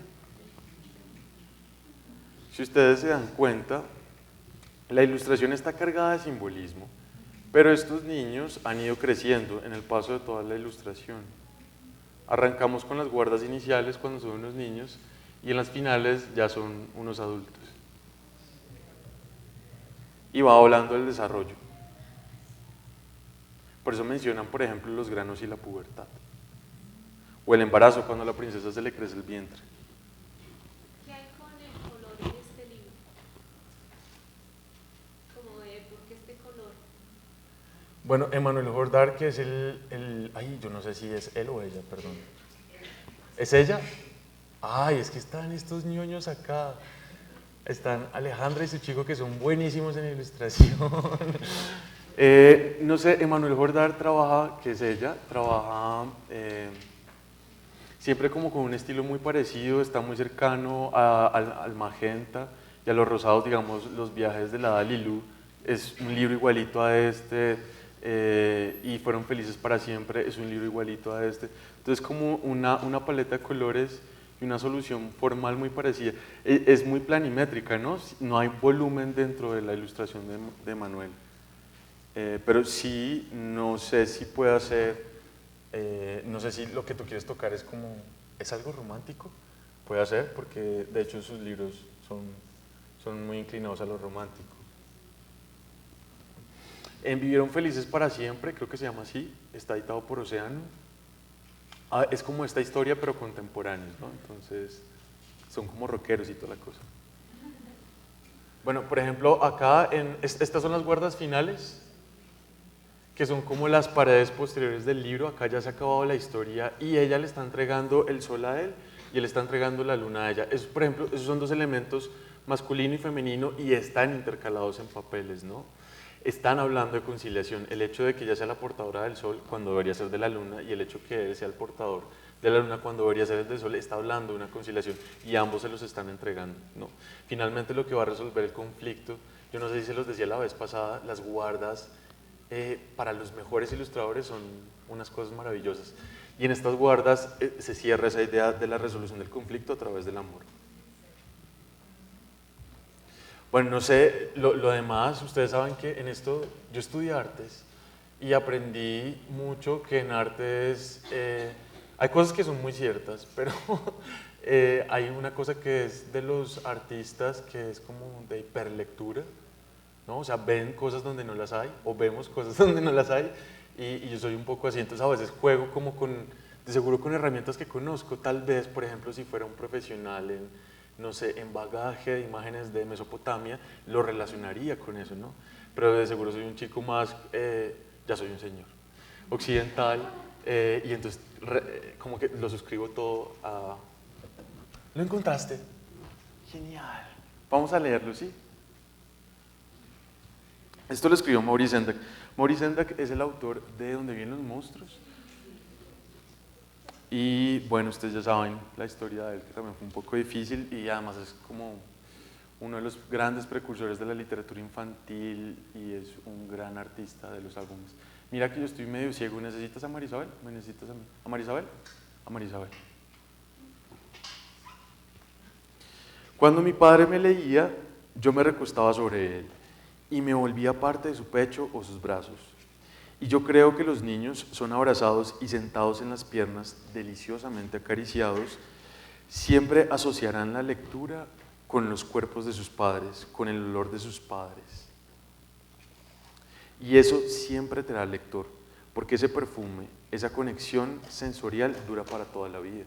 S1: Si ustedes se dan cuenta, la ilustración está cargada de simbolismo, pero estos niños han ido creciendo en el paso de toda la ilustración. Arrancamos con las guardas iniciales cuando son unos niños y en las finales ya son unos adultos. Y va hablando del desarrollo. Por eso mencionan, por ejemplo, los granos y la pubertad. O el embarazo, cuando a la princesa se le crece el vientre.
S2: ¿Qué hay con el color en este libro? Como de, ¿por qué este color?
S1: Bueno, Emmanuel Jordar, que es ay, yo no sé si es él o ella, perdón. ¿Es ella? Ay, es que están estos ñoños acá. Están Alejandra y su chico que son buenísimos en ilustración. No sé, Emmanuel Jordar trabaja, que es ella, trabaja siempre como con un estilo muy parecido, está muy cercano al magenta y a los rosados, digamos, Los viajes de la hada Lilú. Es un libro igualito a este, y Fueron felices para siempre, es un libro igualito a este. Entonces como una paleta de colores y una solución formal muy parecida. Es muy planimétrica, ¿no? No hay volumen dentro de la ilustración de Manuel. Pero sí, no sé si puede ser, no sé si lo que tú quieres tocar es como, ¿es algo romántico? Puede ser, porque de hecho sus libros son muy inclinados a lo romántico. En Vivieron felices para siempre, creo que se llama así, está editado por Océano. Es como esta historia, pero contemporáneos, ¿no? Entonces, son como rockeros y toda la cosa. Bueno, por ejemplo, acá, estas son las guardas finales, que son como las paredes posteriores del libro. Acá ya se ha acabado la historia y ella le está entregando el sol a él y él está entregando la luna a ella. Por ejemplo, esos son dos elementos, masculino y femenino, y están intercalados en papeles, ¿no? Están hablando de conciliación, el hecho de que ella sea la portadora del sol cuando debería ser de la luna y el hecho de que él sea el portador de la luna cuando debería ser el del sol, está hablando de una conciliación y ambos se los están entregando, ¿no? Finalmente lo que va a resolver el conflicto, yo no sé si se los decía la vez pasada, las guardas para los mejores ilustradores son unas cosas maravillosas y en estas guardas se cierra esa idea de la resolución del conflicto a través del amor. Bueno, no sé, lo demás, ustedes saben que en esto yo estudié artes y aprendí mucho que en artes hay cosas que son muy ciertas, pero hay una cosa que es de los artistas que es como de hiperlectura, ¿no? O sea, ven cosas donde no las hay o vemos cosas donde no las hay y yo soy un poco así, entonces a veces juego como de seguro con herramientas que conozco, tal vez, por ejemplo, si fuera un profesional no sé, en bagaje de imágenes de Mesopotamia, lo relacionaría con eso, ¿no? Pero de seguro soy un chico más, ya soy un señor, occidental, y entonces como que lo suscribo todo a... ¿Lo encontraste? Genial. Vamos a leerlo, ¿sí? Esto lo escribió Maurice Sendak. Maurice Sendak es el autor de Donde vienen los monstruos. Y bueno, ustedes ya saben la historia de él, que también fue un poco difícil y además es como uno de los grandes precursores de la literatura infantil y es un gran artista de los álbumes. Mira que yo estoy medio ciego, ¿necesitas a Marisabel? ¿Me necesitas a mí? ¿A Marisabel? A Marisabel. Cuando mi padre me leía, yo me recostaba sobre él y me volvía parte de su pecho o sus brazos. Y yo creo que los niños son abrazados y sentados en las piernas, deliciosamente acariciados, siempre asociarán la lectura con los cuerpos de sus padres, con el olor de sus padres. Y eso siempre traerá al lector, porque ese perfume, esa conexión sensorial dura para toda la vida.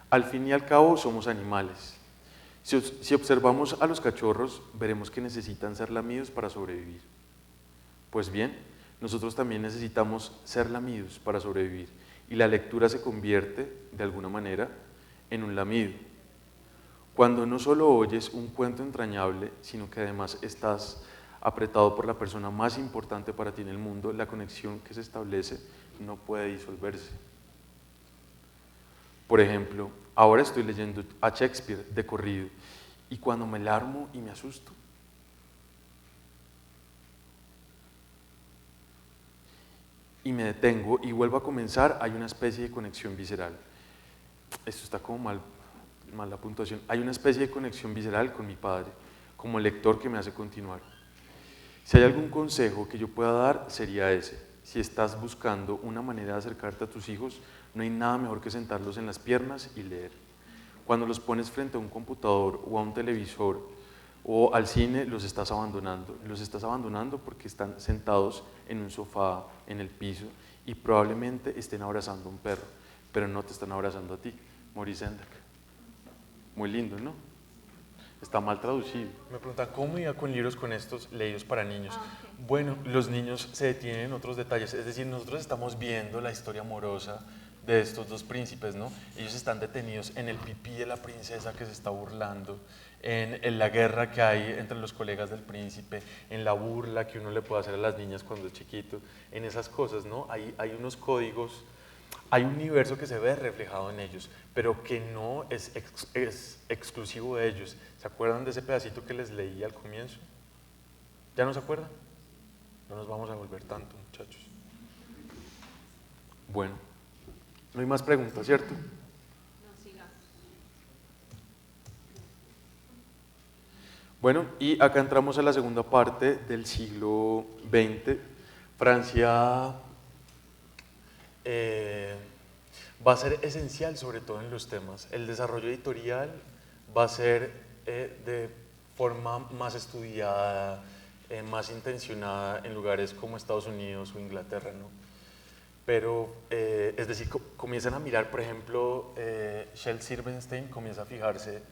S1: Al fin y al cabo somos animales. Si observamos a los cachorros, veremos que necesitan ser lamidos para sobrevivir. Pues bien, nosotros también necesitamos ser lamidos para sobrevivir y la lectura se convierte, de alguna manera, en un lamido. Cuando no solo oyes un cuento entrañable, sino que además estás apretado por la persona más importante para ti en el mundo, la conexión que se establece no puede disolverse. Por ejemplo, ahora estoy leyendo a Shakespeare de corrido y cuando me alarmo y me asusto, y me detengo y vuelvo a comenzar, hay una especie de conexión visceral. Esto está como mal la puntuación. Hay una especie de conexión visceral con mi padre, como lector que me hace continuar. Si hay algún consejo que yo pueda dar, sería ese. Si estás buscando una manera de acercarte a tus hijos, no hay nada mejor que sentarlos en las piernas y leer. Cuando los pones frente a un computador o a un televisor o al cine, los estás abandonando. Los estás abandonando porque están sentados en un sofá, en el piso, y probablemente estén abrazando a un perro, pero no te están abrazando a ti. Maurice Sendak. Muy lindo, ¿no? Está mal traducido. Me preguntan, ¿cómo iba con libros con estos leídos para niños?
S2: Okay.
S1: Bueno, los niños se detienen en otros detalles, es decir, nosotros estamos viendo la historia amorosa de estos dos príncipes, ¿no? Ellos están detenidos en el pipí de la princesa que se está burlando, en la guerra que hay entre los colegas del príncipe, en la burla que uno le puede hacer a las niñas cuando es chiquito, en esas cosas, ¿no? Hay unos códigos, hay un universo que se ve reflejado en ellos, pero que no es exclusivo de ellos. ¿Se acuerdan de ese pedacito que les leí al comienzo? ¿Ya no se acuerdan? No nos vamos a volver tanto, muchachos. Bueno, no hay más preguntas, ¿cierto?
S2: No, sigamos.
S1: Bueno, y acá entramos a la segunda parte del siglo XX. Francia va a ser esencial, sobre todo en los temas. El desarrollo editorial va a ser de forma más estudiada, más intencionada en lugares como Estados Unidos o Inglaterra, ¿no? Pero, es decir, comienzan a mirar, por ejemplo, Shel Silverstein comienza a fijarse,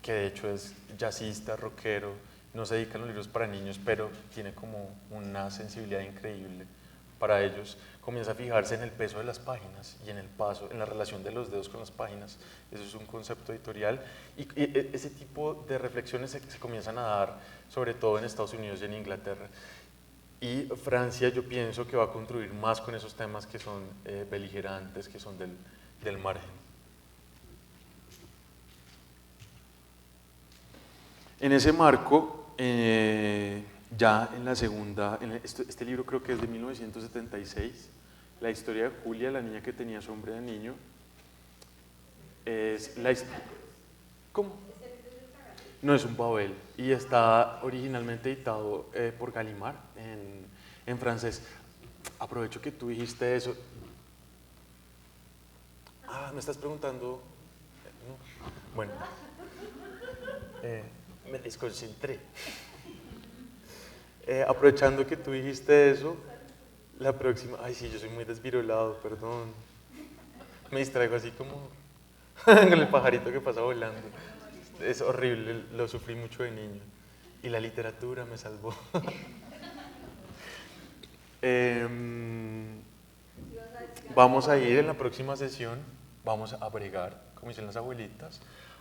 S1: que de hecho es jazzista, rockero, no se dedica a los libros para niños, pero tiene como una sensibilidad increíble para ellos. Comienza a fijarse en el peso de las páginas y en el paso, en la relación de los dedos con las páginas. Eso es un concepto editorial y ese tipo de reflexiones se comienzan a dar sobre todo en Estados Unidos y en Inglaterra. Y Francia yo pienso que va a contribuir más con esos temas que son beligerantes, que son del margen. En ese marco, ya en la segunda, este libro creo que es de 1976, la historia de Julia, la niña que tenía sombre de niño, es la ¿cómo? No, es un Babel y está originalmente editado por Gallimard en francés. Aprovecho que tú dijiste eso. Ah, me estás preguntando. No. Bueno, me desconcentré. Aprovechando que tú dijiste eso, la próxima. Ay, sí, yo soy muy desvirolado, perdón. Me distraigo así como con el pajarito que pasa volando. Es horrible, lo sufrí mucho de niño. Y la literatura me salvó. Vamos a ir en la próxima sesión, vamos a bregar, como dicen las abuelitas,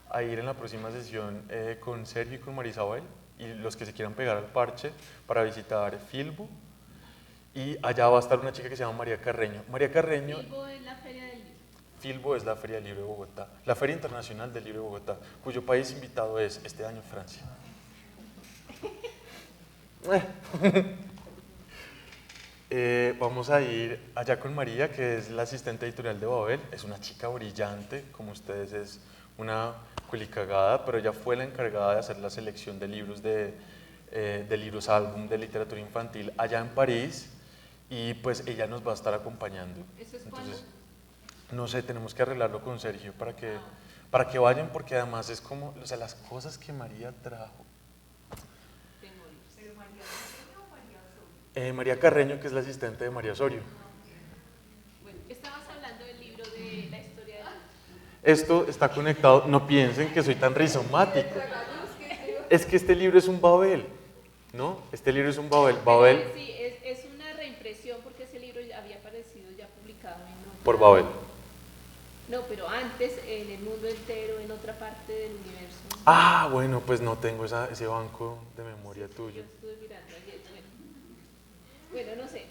S1: a ir en la próxima sesión con Sergio y con Marisabel y los que se quieran pegar al parche para visitar Filbo. Y allá va a estar una chica que se llama María Carreño. María Carreño.
S2: Filbo es la Feria del Libro.
S1: Filbo es la Feria del Libro de Bogotá, la Feria Internacional del Libro de Bogotá, cuyo país invitado es este año Francia. Vamos a ir allá con María, que es la asistente editorial de Babel. Es una chica brillante, como ustedes, es una culicagada, pero ella fue la encargada de hacer la selección de libros de libros álbum de literatura infantil allá en París, y pues ella nos va a estar acompañando.
S2: ¿Eso es
S1: Entonces,
S2: cuándo?
S1: no sé, tenemos que arreglarlo con Sergio para que vayan, porque además es como, o sea, las cosas que María trajo. María Carreño, que es la asistente de María Osorio.
S2: Bueno, estabas hablando del libro de la historia de la...
S1: Esto está conectado, no piensen que soy tan rizomático. Es que este libro es un Babel, ¿no? Este libro es un Babel. Babel
S2: Sí, es una reimpresión porque ese libro ya había aparecido ya publicado en otra...
S1: por Babel.
S2: No, pero antes en el mundo entero, en otra parte del universo.
S1: Ah, bueno, pues no tengo ese banco de memoria tuyo.
S2: Yo estuve mirando ayer, bueno, no sé.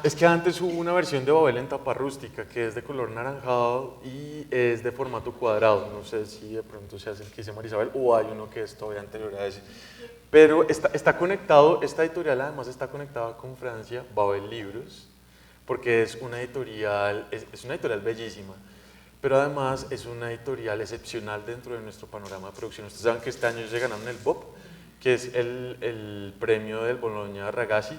S1: Es que antes hubo una versión de Babel en tapa rústica que es de color naranjado y es de formato cuadrado. No sé si de pronto se hace el que dice Marisabel o hay uno que es todavía anterior a ese. Pero está conectado, esta editorial además está conectada con Francia, Babel Libros, porque es una editorial bellísima, pero además es una editorial excepcional dentro de nuestro panorama de producción. Ustedes saben que este año se ganaron el BOP, que es el premio del Bologna Ragazzi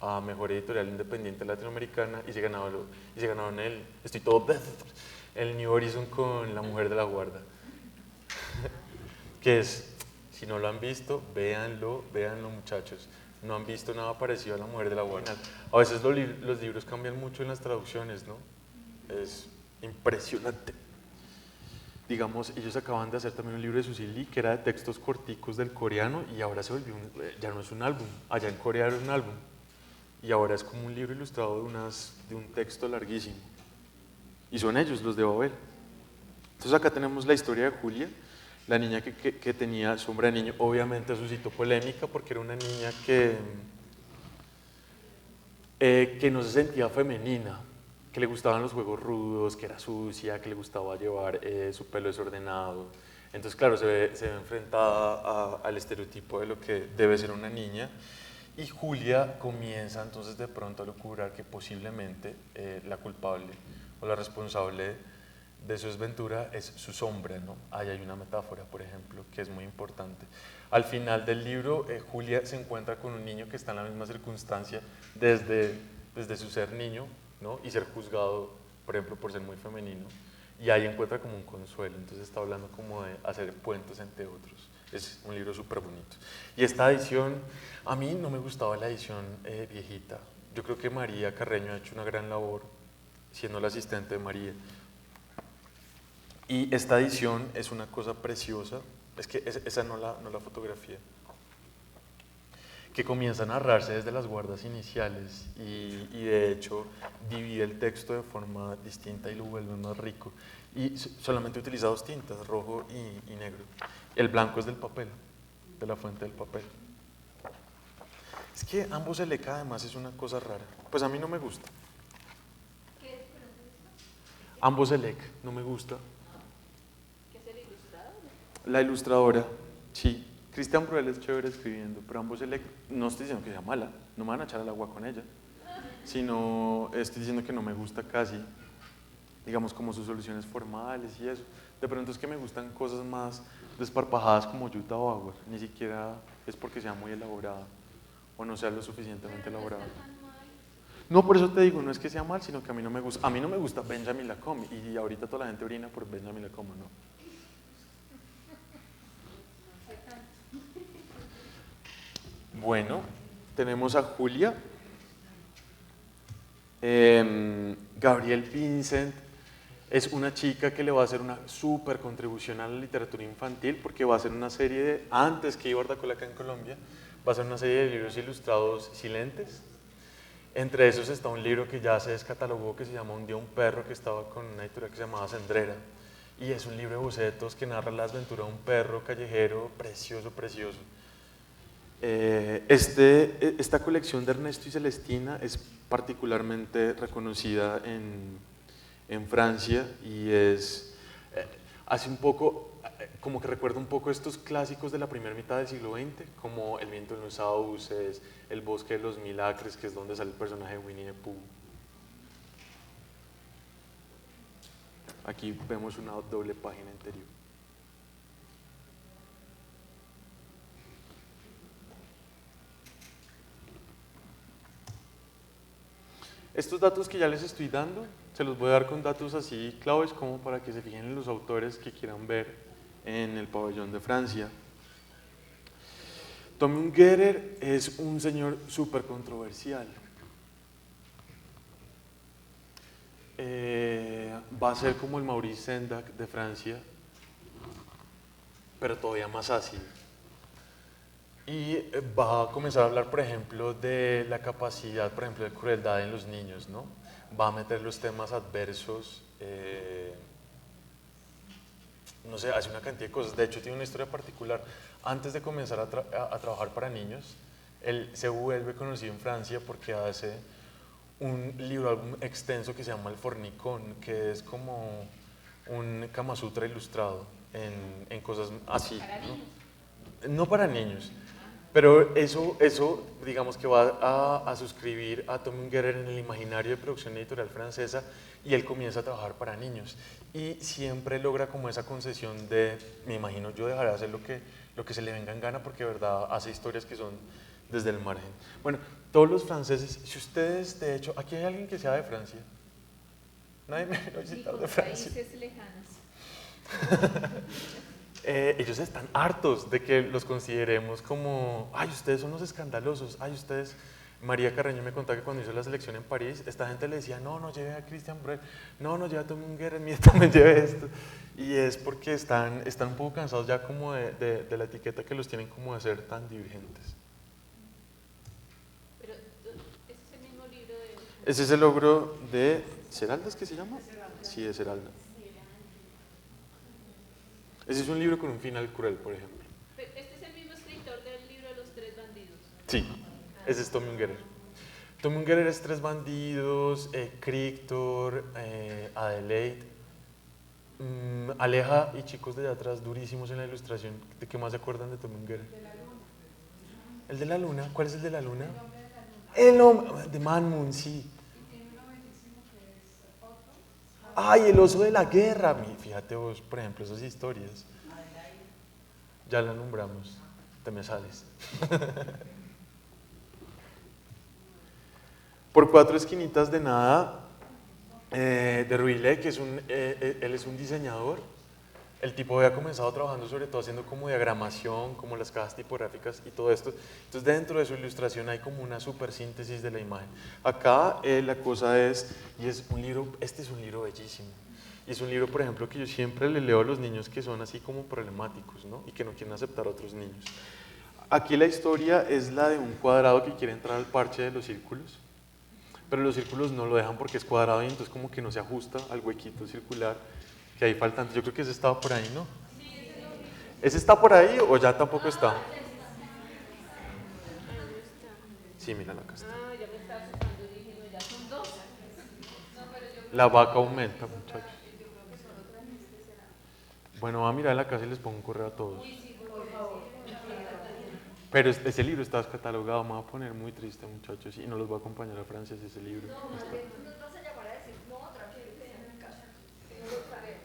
S1: a Mejor Editorial Independiente Latinoamericana y se ganaron estoy todo, el New Horizon con La Mujer de la Guarda, que es, si no lo han visto, véanlo muchachos, no han visto nada parecido a La Mujer de la Guarda. A veces los libros cambian mucho en las traducciones, ¿no? Es impresionante. Digamos, ellos acaban de hacer también un libro de Susili que era de textos corticos del coreano y ahora se volvió, ya no es un álbum, allá en Corea era un álbum y ahora es como un libro ilustrado de un texto larguísimo. Y son ellos, los de Babel. Entonces acá tenemos la historia de Julia, la niña que tenía sombra de niño. Obviamente suscitó polémica porque era una niña que no se sentía femenina, que le gustaban los juegos rudos, que era sucia, que le gustaba llevar su pelo desordenado. Entonces, claro, se ve enfrentada al estereotipo de lo que debe ser una niña. Y Julia comienza entonces de pronto a lucurar que posiblemente la culpable o la responsable de su desventura es su sombra, ¿no? Ahí hay una metáfora, por ejemplo, que es muy importante. Al final del libro, Julia se encuentra con un niño que está en la misma circunstancia desde su ser niño, ¿no? Y ser juzgado, por ejemplo, por ser muy femenino. Y ahí encuentra como un consuelo, entonces está hablando como de hacer puentes entre otros. Es un libro súper bonito. Y esta edición, a mí no me gustaba la edición viejita. Yo creo que María Carreño ha hecho una gran labor siendo la asistente de María. Y esta edición es una cosa preciosa, es que esa no la fotografía, que comienza a narrarse desde las guardas iniciales y de hecho divide el texto de forma distinta y lo vuelve más rico. Y solamente utiliza dos tintas, rojo y negro. El blanco es del papel, de la fuente del papel. Es que ambos Elec además es una cosa rara, pues a mí no me gusta.
S2: ¿Qué es diferente de esto?
S1: Ambos Elec, no me gusta.
S2: ¿Qué es el ilustrador?
S1: La ilustradora, sí. Cristian Bruel es chévere escribiendo, pero ambos no estoy diciendo que sea mala, no me van a echar al agua con ella, sino estoy diciendo que no me gusta casi, digamos, como sus soluciones formales y eso. De pronto es que me gustan cosas más desparpajadas como Yuta Bauer, ni siquiera es porque sea muy elaborada o no sea lo suficientemente elaborada. No, por eso te digo, no es que sea mal, sino que a mí no me gusta. A mí no me gusta Benjamin Lacombe y ahorita toda la gente orina por Benjamin Lacombe, ¿no? Bueno, tenemos a Julia. Gabrielle Vincent es una chica que le va a hacer una súper contribución a la literatura infantil porque va a hacer una serie antes que Ibar Dacola acá en Colombia, va a hacer una serie de libros ilustrados silentes. Entre esos está un libro que ya se descatalogó que se llama Un día un perro, que estaba con una editorial que se llamaba Cendrera. Y es un libro de bocetos que narra la aventura de un perro callejero precioso, precioso. Esta colección de Ernesto y Celestina es particularmente reconocida en Francia y hace un poco, como que recuerda un poco estos clásicos de la primera mitad del siglo XX, como El viento en los sauces, El bosque de los mil acres, que es donde sale el personaje de Winnie the Pooh. Aquí vemos una doble página interior. Estos datos que ya les estoy dando, se los voy a dar con datos así claves como para que se fijen en los autores que quieran ver en el pabellón de Francia. Tommy Ungerer es un señor súper controversial. Va a ser como el Maurice Sendak de Francia, pero todavía más ácido. Y va a comenzar a hablar, por ejemplo, de la capacidad, por ejemplo, de crueldad en los niños, ¿no? Va a meter los temas adversos, no sé, hace una cantidad de cosas. De hecho, tiene una historia particular. Antes de comenzar a trabajar para niños, él se vuelve conocido en Francia porque hace un libro, álbum extenso que se llama El Fornicón, que es como un Kama Sutra ilustrado en cosas así.
S2: Para
S1: ¿no?
S2: niños.
S1: No para niños, pero eso digamos que va a suscribir a Tom Ungerer en el imaginario de producción editorial francesa y él comienza a trabajar para niños y siempre logra como esa concesión de, me imagino yo dejaré de hacer lo que se le venga en gana porque de verdad hace historias que son desde el margen. Bueno, todos los franceses, si ustedes, de hecho, aquí hay alguien que sea de Francia. Nadie me vino a visitar de Francia.
S2: Países lejanos.
S1: Ellos están hartos de que los consideremos como, ay, ustedes son los escandalosos, ay, ustedes... María Carreño me contaba que cuando hizo la selección en París, esta gente le decía, no, no lleve a Christian Brel, no, no lleve a Tom Ungerer, mira, también lleve esto. Y es porque están un poco cansados ya como de la etiqueta que los tienen como de ser tan divergentes.
S2: Pero ese es el mismo libro de...
S1: Ese es el logro de Seralda, ¿es que se llama? Sí, de Seralda. Ese es un libro con un final cruel, por ejemplo.
S2: Pero este es el mismo escritor del libro de los tres bandidos.
S1: Sí, ese es Tom Ungerer. Tom Ungerer es Tres bandidos, Crictor, Adelaide, Aleja y chicos de allá atrás, durísimos en la ilustración. ¿De qué más se acuerdan de Tom Ungerer? ¿El de la luna? ¿Cuál es el de la luna? El hombre de Man Moon, sí. Ay, el oso de la guerra. Fíjate vos, por ejemplo, esas historias. Ya la nombramos. Te me sales. Por Cuatro esquinitas de nada, de Ruillet, que es él es un diseñador. El tipo había comenzado trabajando sobre todo haciendo como diagramación, como las cajas tipográficas y todo esto. Entonces dentro de su ilustración hay como una super síntesis de la imagen. Acá la cosa es, y es un libro, este es un libro bellísimo. Y es un libro, por ejemplo, que yo siempre le leo a los niños que son así como problemáticos, ¿no? Y que no quieren aceptar a otros niños. Aquí la historia es la de un cuadrado que quiere entrar al parche de los círculos, pero los círculos no lo dejan porque es cuadrado y entonces como que no se ajusta al huequito circular que hay faltante. Yo creo que ese estaba por ahí, ¿no? ¿Ese está por ahí o ya tampoco está? Sí, mira, acá está.
S2: Ah, ya me estaba asustando, dije, no, ya son dos.
S1: La vaca aumenta, muchachos. Bueno, va a mirar la casa y les pongo un correo a todos. Pero ese libro está descatalogado, me va a poner muy triste, muchachos, y no los voy a acompañar a Francia si ese libro está.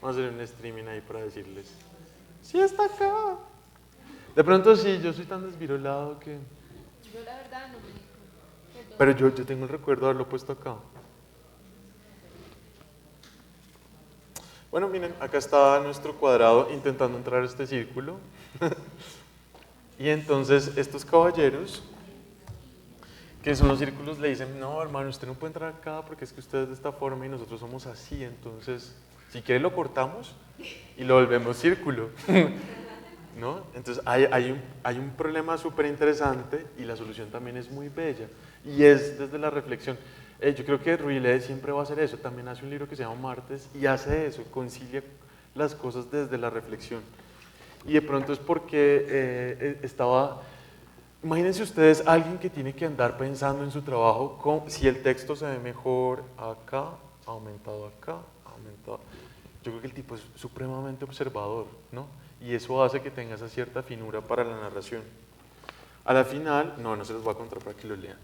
S1: Vamos a hacer un streaming ahí para decirles, sí está acá. De pronto sí, yo soy tan desvirolado que...
S2: Yo la verdad no me...
S1: Pero yo tengo el recuerdo de haberlo puesto acá. Bueno, miren, acá está nuestro cuadrado intentando entrar a este círculo. Y entonces estos caballeros, que son los círculos, le dicen, no, hermano, usted no puede entrar acá porque es que usted es de esta forma y nosotros somos así, entonces, si quiere lo cortamos y lo volvemos círculo. ¿No? Entonces hay un problema súper interesante y la solución también es muy bella y es desde la reflexión. Yo creo que Ruillet siempre va a hacer eso, también hace un libro que se llama Martes y hace eso, concilia las cosas desde la reflexión. Y de pronto es porque imagínense ustedes alguien que tiene que andar pensando en su trabajo, si el texto se ve mejor acá, aumentado. Yo creo que el tipo es supremamente observador, ¿no? Y eso hace que tenga esa cierta finura para la narración. A la final, no se los voy a contar para que lo lean.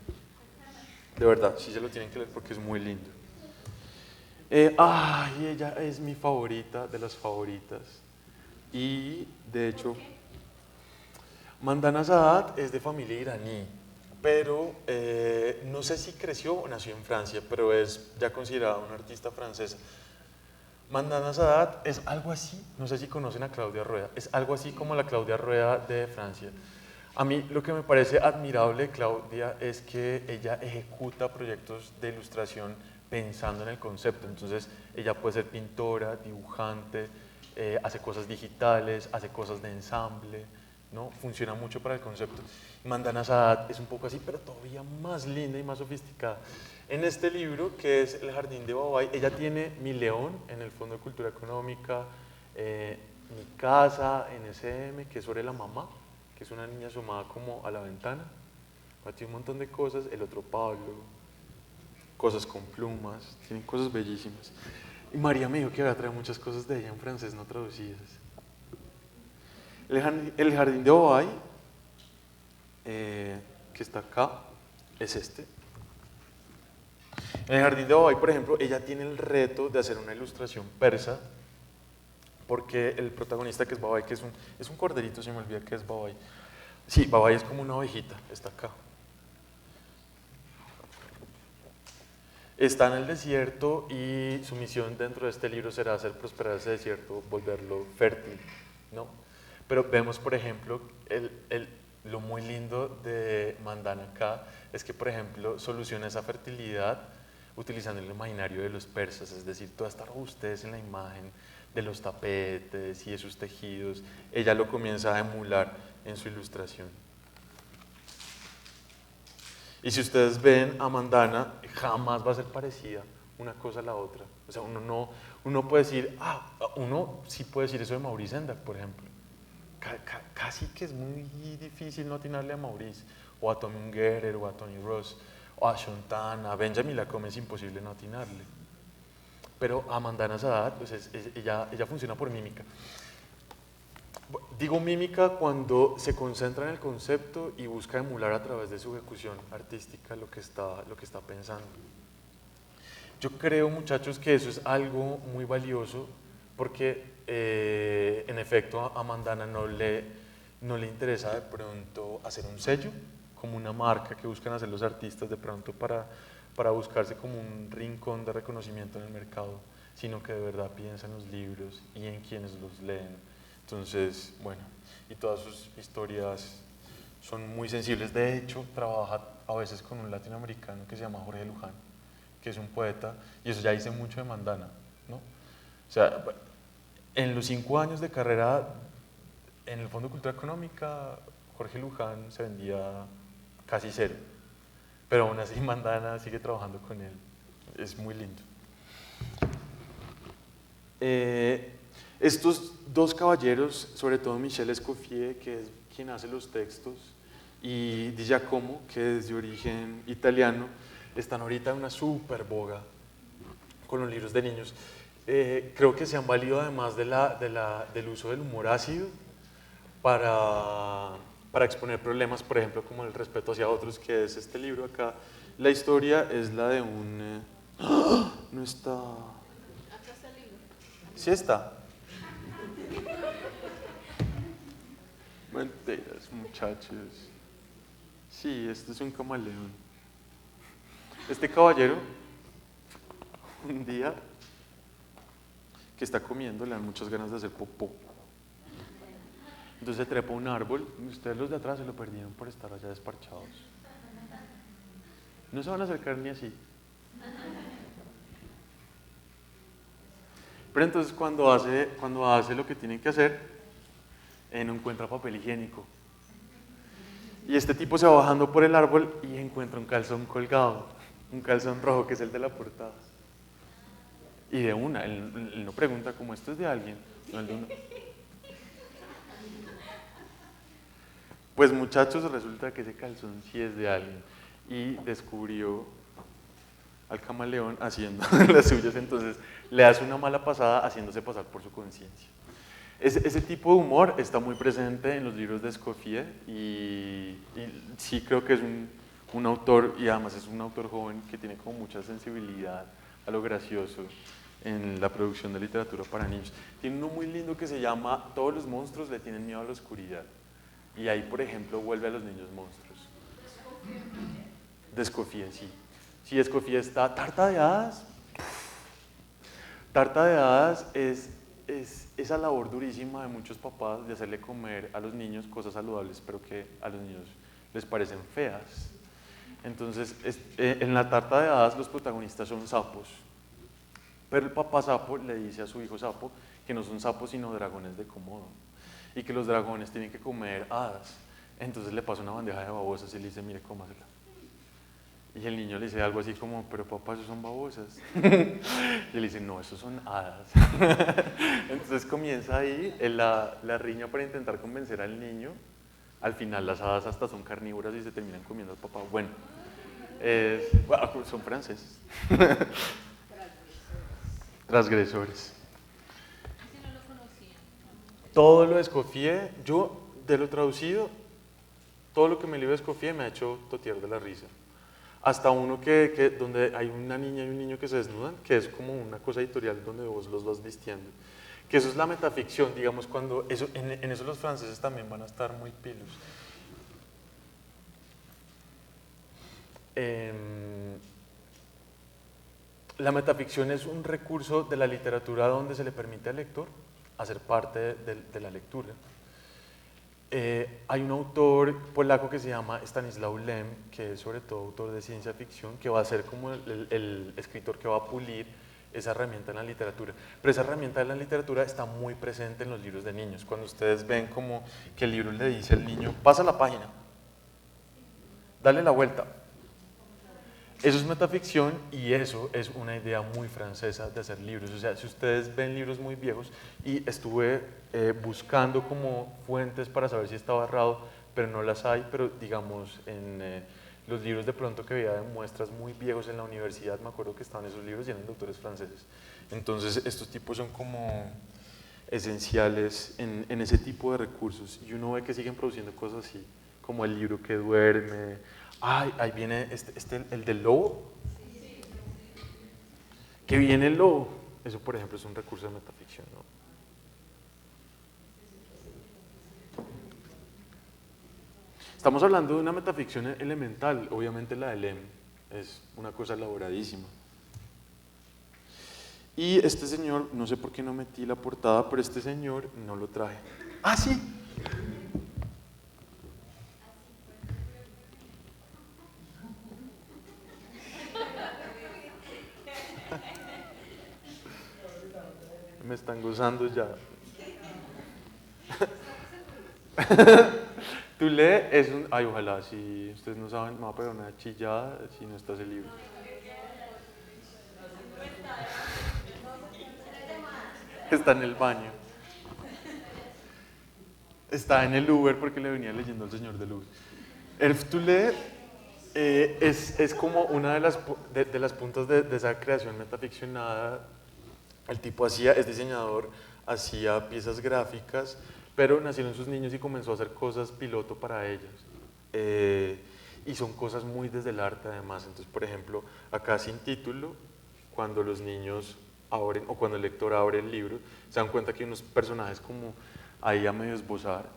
S1: De verdad, sí se lo tienen que leer porque es muy lindo. Ella es mi favorita de las favoritas. Y, de hecho, Mandana Sadat es de familia iraní, pero no sé si creció o nació en Francia, pero es ya considerada una artista francesa. Mandana Sadat es algo así, no sé si conocen a Claudia Rueda, es algo así como la Claudia Rueda de Francia. A mí lo que me parece admirable de Claudia es que ella ejecuta proyectos de ilustración pensando en el concepto, entonces ella puede ser pintora, dibujante, hace cosas digitales, hace cosas de ensamble, ¿no? Funciona mucho para el concepto. Mandana Sadat es un poco así, pero todavía más linda y más sofisticada. En este libro, que es El Jardín de Babay, ella tiene Mi León en el Fondo de Cultura Económica, Mi Casa en SM, que es sobre la mamá, que es una niña asomada como a la ventana. Tiene un montón de cosas, el otro Pablo, cosas con plumas, tiene cosas bellísimas. Y María me dijo que había traído muchas cosas de ella en francés no traducidas. El Jardín de Babay, que está acá, es este. En el Jardín de Babay, por ejemplo, ella tiene el reto de hacer una ilustración persa, porque el protagonista, que es Babay, que es un corderito, se me olvida que es Babay. Sí, Babay es como una ovejita, está acá. Está en el desierto y su misión dentro de este libro será hacer prosperar ese desierto, volverlo fértil, ¿no? Pero vemos, por ejemplo, lo muy lindo de Mandana acá es que, por ejemplo, soluciona esa fertilidad utilizando el imaginario de los persas, es decir, toda esta robustez en la imagen de los tapetes y de sus tejidos, ella lo comienza a emular en su ilustración. Y si ustedes ven a Mandana, jamás va a ser parecida una cosa a la otra. O sea, uno puede decir, uno sí puede decir eso de Maurice Sendak, por ejemplo. Casi que es muy difícil no atinarle a Maurice, o a Tommy Ungerer, o a Tony Ross, o a Shontana, a Benjamin Lacombe es imposible no atinarle. Pero a Mandana Sadat, pues ella funciona por mímica. Digo mímica cuando se concentra en el concepto y busca emular a través de su ejecución artística lo que está pensando. Yo creo, muchachos, que eso es algo muy valioso porque, en efecto, a Mandana no le interesa de pronto hacer un sello, como una marca que buscan hacer los artistas de pronto para buscarse como un rincón de reconocimiento en el mercado, sino que de verdad piensa en los libros y en quienes los leen. Entonces, bueno, y todas sus historias son muy sensibles. De hecho, trabaja a veces con un latinoamericano que se llama Jorge Luján, que es un poeta, y eso ya dice mucho de Mandana, ¿no? O sea, en los 5 años de carrera en el Fondo de Cultura Económica, Jorge Luján se vendía casi cero, pero aún así Mandana sigue trabajando con él. Es muy lindo. Estos dos caballeros, sobre todo Michel Escoffier, que es quien hace los textos, y Di Giacomo, que es de origen italiano, están ahorita en una súper boga con los libros de niños. Creo que se han valido además del uso del humor ácido para exponer problemas, por ejemplo, como el respeto hacia otros, que es este libro acá. La historia es la de un... No está...
S2: Acá está el libro.
S1: Sí está. Mentiras, muchachos. Sí, este es un camaleón. Este caballero, un día que está comiendo, le dan muchas ganas de hacer popó. Entonces se trepa a un árbol, y ustedes los de atrás se lo perdieron por estar allá desparchados. No se van a acercar ni así. Pero entonces cuando hace lo que tienen que hacer, no encuentra papel higiénico. Y este tipo se va bajando por el árbol y encuentra un calzón colgado, un calzón rojo que es el de la portada. Y de una, él no pregunta como esto es de alguien, no, él de una. Pues muchachos, resulta que ese calzón sí es de alguien y descubrió al camaleón haciendo las suyas, entonces le hace una mala pasada haciéndose pasar por su conciencia. Ese tipo de humor está muy presente en los libros de Escoffier y sí creo que es un autor, y además es un autor joven que tiene como mucha sensibilidad a lo gracioso en la producción de literatura para niños. Tiene uno muy lindo que se llama Todos los monstruos le tienen miedo a la oscuridad. Y ahí, por ejemplo, vuelve a los niños monstruos. De Escoffier, sí. Sí, Escoffier está... Tarta de hadas. Tarta de hadas es esa labor durísima de muchos papás de hacerle comer a los niños cosas saludables, pero que a los niños les parecen feas. Entonces, en la tarta de hadas los protagonistas son sapos. Pero el papá sapo le dice a su hijo sapo que no son sapos sino dragones de Komodo y que los dragones tienen que comer hadas. Entonces le pasa una bandeja de babosas y le dice, mire, cómasela. Y el niño le dice algo así como, pero papá, esos son babosas. Y él dice, no, esos son hadas. Entonces comienza ahí la riña para intentar convencer al niño. Al final las hadas hasta son carnívoras y se terminan comiendo al papá. Bueno, son franceses. Transgresores.
S2: Ese no lo conocía.
S1: Todo lo de Escoffier, yo de lo traducido, todo lo que me leo de Escoffier me ha hecho totear de la risa. Hasta uno donde hay una niña y un niño que se desnudan, que es como una cosa editorial donde vos los vas vistiendo. Que eso es la metaficción, digamos, cuando en eso los franceses también van a estar muy pilos. la metaficción es un recurso de la literatura donde se le permite al lector hacer parte de la lectura. Hay un autor polaco que se llama Stanislaw Lem, que es sobre todo autor de ciencia ficción, que va a ser como el escritor que va a pulir esa herramienta en la literatura. Pero esa herramienta en la literatura está muy presente en los libros de niños. Cuando ustedes ven como que el libro le dice al niño, pasa la página, dale la vuelta. Eso es metaficción y eso es una idea muy francesa de hacer libros. O sea, si ustedes ven libros muy viejos, y estuve buscando como fuentes para saber si estaba errado, pero no las hay, pero digamos en los libros de pronto que veía de muestras muy viejos en la universidad, me acuerdo que estaban esos libros y eran de autores franceses. Entonces estos tipos son como esenciales en ese tipo de recursos y uno ve que siguen produciendo cosas así, como el libro que duerme. Ay, ahí viene el del lobo. Que viene el lobo. Eso, por ejemplo, es un recurso de metaficción, ¿no? Estamos hablando de una metaficción elemental, obviamente la de Lem es una cosa elaboradísima. Y este señor, no sé por qué no metí la portada, pero este señor no lo traje. ¡Ah, sí! Me están gozando ya. Tulé es un... Ay, ojalá, si ustedes no saben, me va a pegar una chillada si no está ese libro. Está en el baño. Está en el Uber porque le venía leyendo al señor del Uber. Hervé Tulé es como una de las puntas de esa creación metaficcionada. El tipo es diseñador, hacía piezas gráficas, pero nacieron sus niños y comenzó a hacer cosas piloto para ellos. Y son cosas muy desde el arte además. Entonces, por ejemplo, acá sin título, cuando los niños abren, o cuando el lector abre el libro, se dan cuenta que hay unos personajes como ahí a medio esbozar.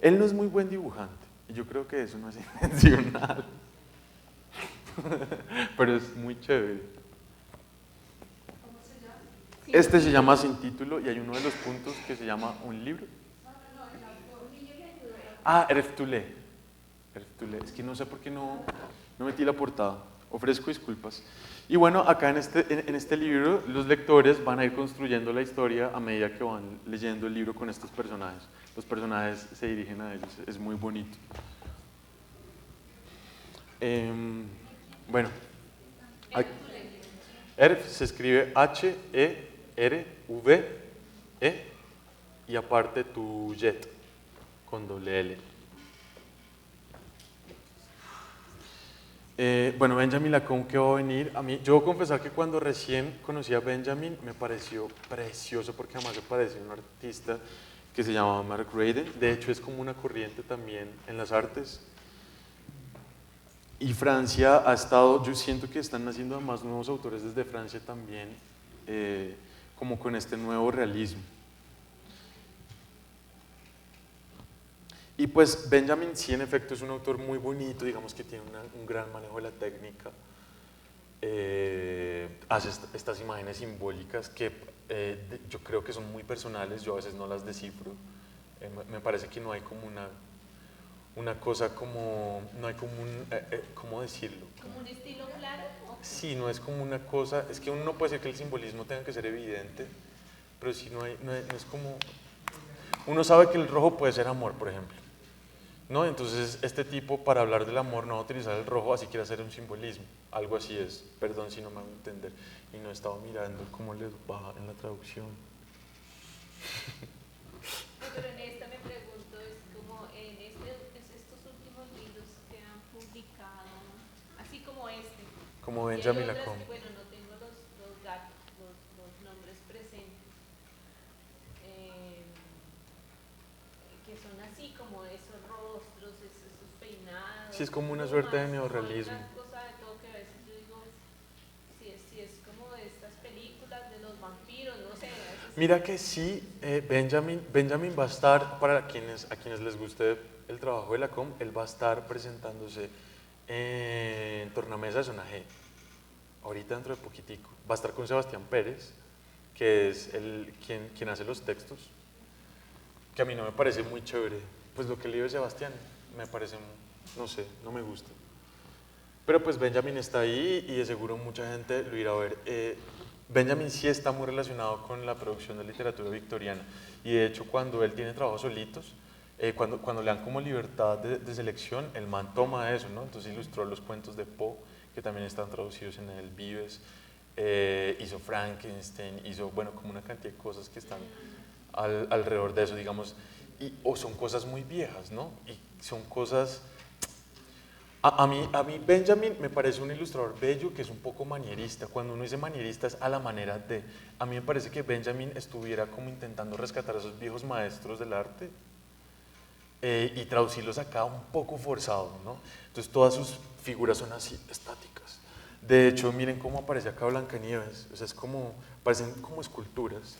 S1: Él no es muy buen dibujante, y yo creo que eso no es intencional, pero es muy chévere. Este se llama Sin título y hay uno de los puntos que se llama Un libro. Ah, Hervé Tulé. Es que no sé por qué no metí la portada. Ofrezco disculpas. Y bueno, acá en este libro los lectores van a ir construyendo la historia a medida que van leyendo el libro con estos personajes. Los personajes se dirigen a ellos, es muy bonito. Bueno, Hervé se escribe H-E-R-V-E y aparte Tullet con doble L. Bueno, Benjamin Lacombe, que va a venir. A mí, yo voy a confesar que cuando recién conocí a Benjamin me pareció precioso porque además se parece a un artista que se llama Mark Raden. De hecho, es como una corriente también en las artes. Y Francia ha estado, yo siento que están naciendo además nuevos autores desde Francia también, como con este nuevo realismo. Y pues Benjamin sí, en efecto, es un autor muy bonito, digamos que tiene un gran manejo de la técnica, hace estas imágenes simbólicas que yo creo que son muy personales, yo a veces no las descifro, me parece que no hay como una cosa como, no hay como un, ¿cómo decirlo?
S2: ¿Como un estilo claro?
S1: Sí, no es como una cosa, es que uno no puede decir que el simbolismo tenga que ser evidente, pero sí no es como, uno sabe que el rojo puede ser amor, por ejemplo, ¿no? Entonces este tipo para hablar del amor no va a utilizar el rojo, así quiere hacer un simbolismo, algo así es, perdón si no me hago entender, y no estaba mirando cómo les va en la traducción.
S2: Pero en esta me pregunto, es como en estos últimos libros que han publicado, así como este.
S1: Como Benjamin
S2: Lacombe.
S1: Lacombe.
S2: Bueno, no tengo los nombres presentes, que son así como esos rostros, esos peinados.
S1: Sí, es como una suerte de neorrealismo.
S2: Una cosa de todo que a veces yo digo, si es como de estas películas de los vampiros, no sé.
S1: Mira que sí, Benjamin va a estar, para a quienes les guste el trabajo de Lacombe, él va a estar presentándose en Tornamesa de Zona G, ahorita dentro de poquitico. Va a estar con Sebastián Pérez, que es quien hace los textos, que a mí no me parece muy chévere. Pues lo que leo de Sebastián me parece, no sé, no me gusta. Pero pues Benjamin está ahí y de seguro mucha gente lo irá a ver. Benjamin sí está muy relacionado con la producción de literatura victoriana y de hecho cuando él tiene trabajos solitos, cuando le dan como libertad de selección, el man toma eso, ¿no? Entonces ilustró los cuentos de Poe, que también están traducidos en el Vives, hizo Frankenstein, hizo, bueno, como una cantidad de cosas que están alrededor de eso, digamos, o son cosas muy viejas, ¿no? Y son cosas... A mí Benjamin me parece un ilustrador bello que es un poco manierista. Cuando uno dice manierista es a la manera de... A mí me parece que Benjamin estuviera como intentando rescatar a esos viejos maestros del arte y traducirlos acá un poco forzado, ¿no? Entonces todas sus figuras son así, estáticas. De hecho, miren cómo aparece acá Blancanieves. O sea, es como, parecen como esculturas.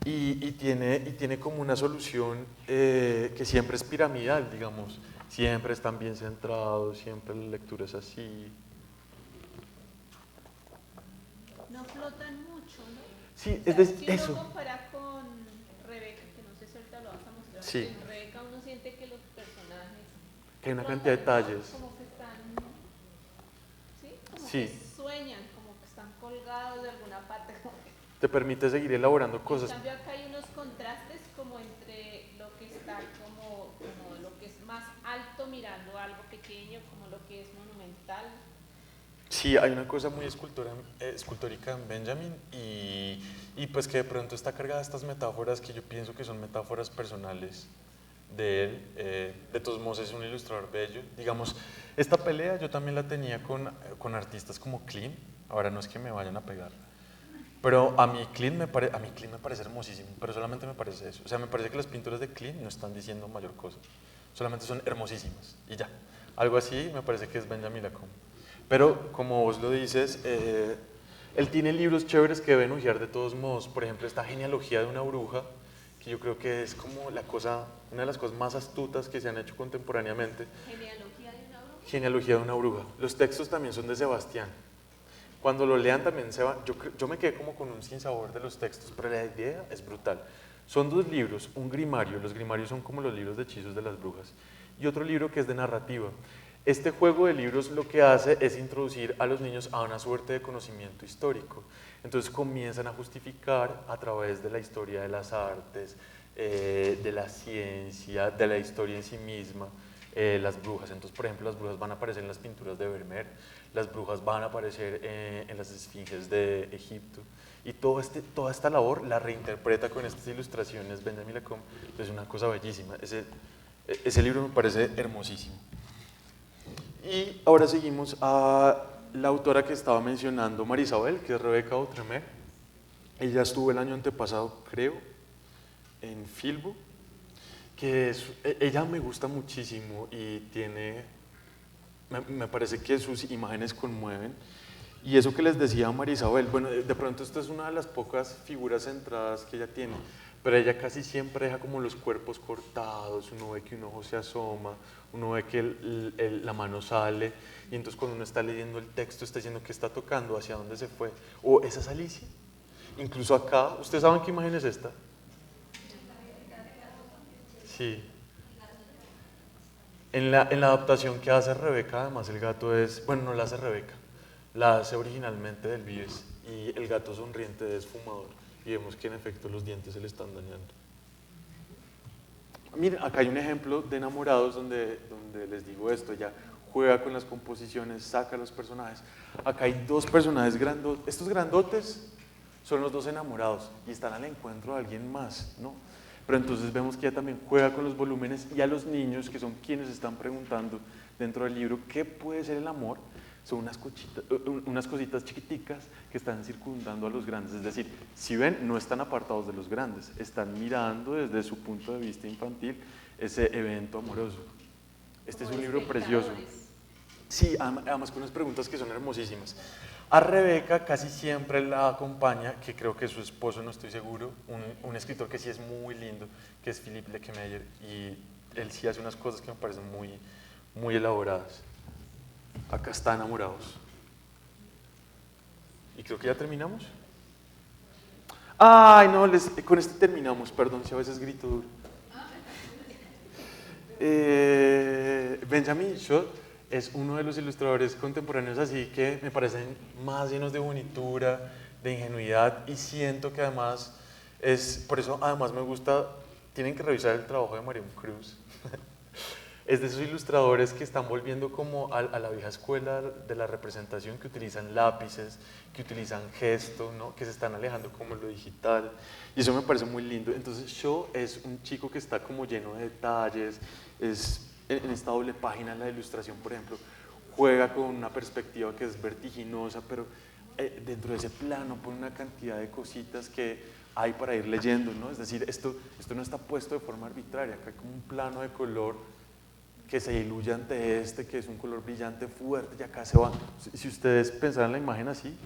S1: Y tiene como una solución que siempre es piramidal, digamos. Siempre están bien centrados, siempre la lectura es así.
S2: No flotan mucho, ¿no?
S1: Sí,
S2: O sea,
S1: es decir,
S2: si
S1: eso.
S2: uno compara con Rebeca, que no sé si ahorita lo vas a mostrar,
S1: Sí.
S2: en Rebeca uno siente que los personajes
S1: Que hay una
S2: flotan,
S1: cantidad de
S2: ¿no?
S1: detalles.
S2: Como que están, ¿sí? Como
S1: Sí.
S2: que sueñan, como que están colgados de alguna parte. Como que...
S1: Te permite seguir elaborando
S2: En
S1: cosas.
S2: cambio acá hay unos contrastes como entre lo que está como lo que es más alto mirando algo pequeño, como lo que es monumental.
S1: Sí, hay una cosa muy escultórica en Benjamin y pues que de pronto está cargada de estas metáforas que yo pienso que son metáforas personales de él. De todos modos es un ilustrador bello. Digamos, esta pelea yo también la tenía con artistas como Klim. Ahora no es que me vayan a pegar. Pero a mí Klim me parece hermosísimo, pero solamente me parece eso. O sea, me parece que las pinturas de Klim no están diciendo mayor cosa. Solamente son hermosísimas y ya. Algo así me parece que es Benjamin Lacombe. Pero como vos lo dices, él tiene libros chéveres que deben hojear de todos modos. Por ejemplo, esta genealogía de una bruja, que yo creo que es como una de las cosas más astutas que se han hecho contemporáneamente.
S2: Genealogía de una bruja.
S1: Genealogía de una bruja. Los textos también son de Sebastián. Cuando lo lean también se va, yo me quedé como con un sinsabor de los textos, pero la idea es brutal. Son dos libros, un grimario, los grimarios son como los libros de hechizos de las brujas, y otro libro que es de narrativa. Este juego de libros lo que hace es introducir a los niños a una suerte de conocimiento histórico. Entonces comienzan a justificar a través de la historia de las artes, de la ciencia, de la historia en sí misma, las brujas. Entonces, por ejemplo, las brujas van a aparecer en las pinturas de Vermeer, las brujas van a aparecer en las esfinges de Egipto. Y toda esta labor la reinterpreta con estas ilustraciones Benjamin Lacombe. Es una cosa bellísima. Ese libro me parece hermosísimo. Y ahora seguimos a la autora que estaba mencionando, Marisabel, que es Rebeca Outremer. Ella estuvo el año antepasado, creo, en Filbo, ella me gusta muchísimo y me parece que sus imágenes conmueven. Y eso que les decía a María Isabel, bueno, de pronto esta es una de las pocas figuras centradas que ella tiene, pero ella casi siempre deja como los cuerpos cortados, uno ve que un ojo se asoma, uno ve que la mano sale, y entonces cuando uno está leyendo el texto está diciendo que está tocando, hacia dónde se fue, o esa es Alicia. Incluso acá, ¿ustedes saben qué imagen es esta? Sí. En la adaptación que hace Rebeca, además el gato es, bueno, no la hace Rebeca, la hace originalmente del Vives y el gato sonriente es fumador y vemos que en efecto los dientes se le están dañando. Miren, acá hay un ejemplo de enamorados donde les digo esto, ella juega con las composiciones, saca los personajes. Acá hay dos personajes grandotes, estos grandotes son los dos enamorados y están al encuentro de alguien más, ¿no? Pero entonces vemos que ella también juega con los volúmenes y a los niños, que son quienes están preguntando dentro del libro qué puede ser el amor, son unas cositas chiquiticas que están circundando a los grandes. Es decir, si ven, no están apartados de los grandes, están mirando desde su punto de vista infantil ese evento amoroso. Este es un libro precioso. Sí, además con unas preguntas que son hermosísimas. A Rebeca casi siempre la acompaña, que creo que es su esposo, no estoy seguro, un escritor que sí es muy lindo, que es Philippe Lequemeyer, y él sí hace unas cosas que me parecen muy, muy elaboradas. Acá está Enamorados. Y creo que ya terminamos. Ay, no, con este terminamos, perdón si a veces grito duro. Benjamin Schott es uno de los ilustradores contemporáneos así que me parecen más llenos de bonitura, de ingenuidad, y siento que además por eso además me gusta, tienen que revisar el trabajo de Mariam Cruz. Es de esos ilustradores que están volviendo como a la vieja escuela de la representación, que utilizan lápices, que utilizan gestos, ¿no? Que se están alejando como lo digital, y eso me parece muy lindo. Entonces Shaw es un chico que está como lleno de detalles, en esta doble página la ilustración, por ejemplo, juega con una perspectiva que es vertiginosa, pero dentro de ese plano pone una cantidad de cositas que hay para ir leyendo, ¿no? Es decir, esto no está puesto de forma arbitraria, acá hay como un plano de color que se diluye ante que es un color brillante fuerte, y acá se va, si ustedes pensaran la imagen así,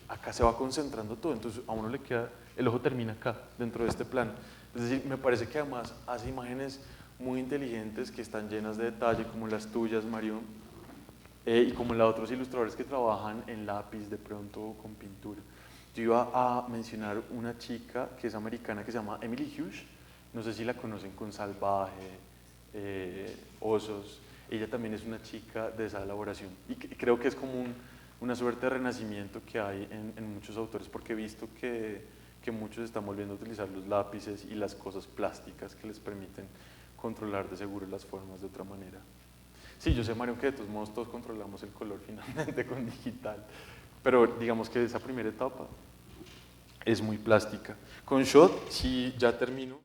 S1: acá se va concentrando todo, entonces a uno le queda, el ojo termina acá, dentro de este plano. Es decir, me parece que además hace imágenes muy inteligentes que están llenas de detalle, como las tuyas, Marión, y como las de otros ilustradores que trabajan en lápiz de pronto o con pintura. Yo iba a mencionar una chica que es americana que se llama Emily Hughes, no sé si la conocen, con Salvaje, Osos. Ella también es una chica de esa elaboración y creo que es como una suerte de renacimiento que hay en muchos autores, porque he visto que muchos están volviendo a utilizar los lápices y las cosas plásticas que les permiten controlar de seguro las formas de otra manera. Sí, yo sé, Mario, que de todos modos todos controlamos el color finalmente con digital, pero digamos que esa primera etapa es muy plástica. Con Shot, sí, ya termino.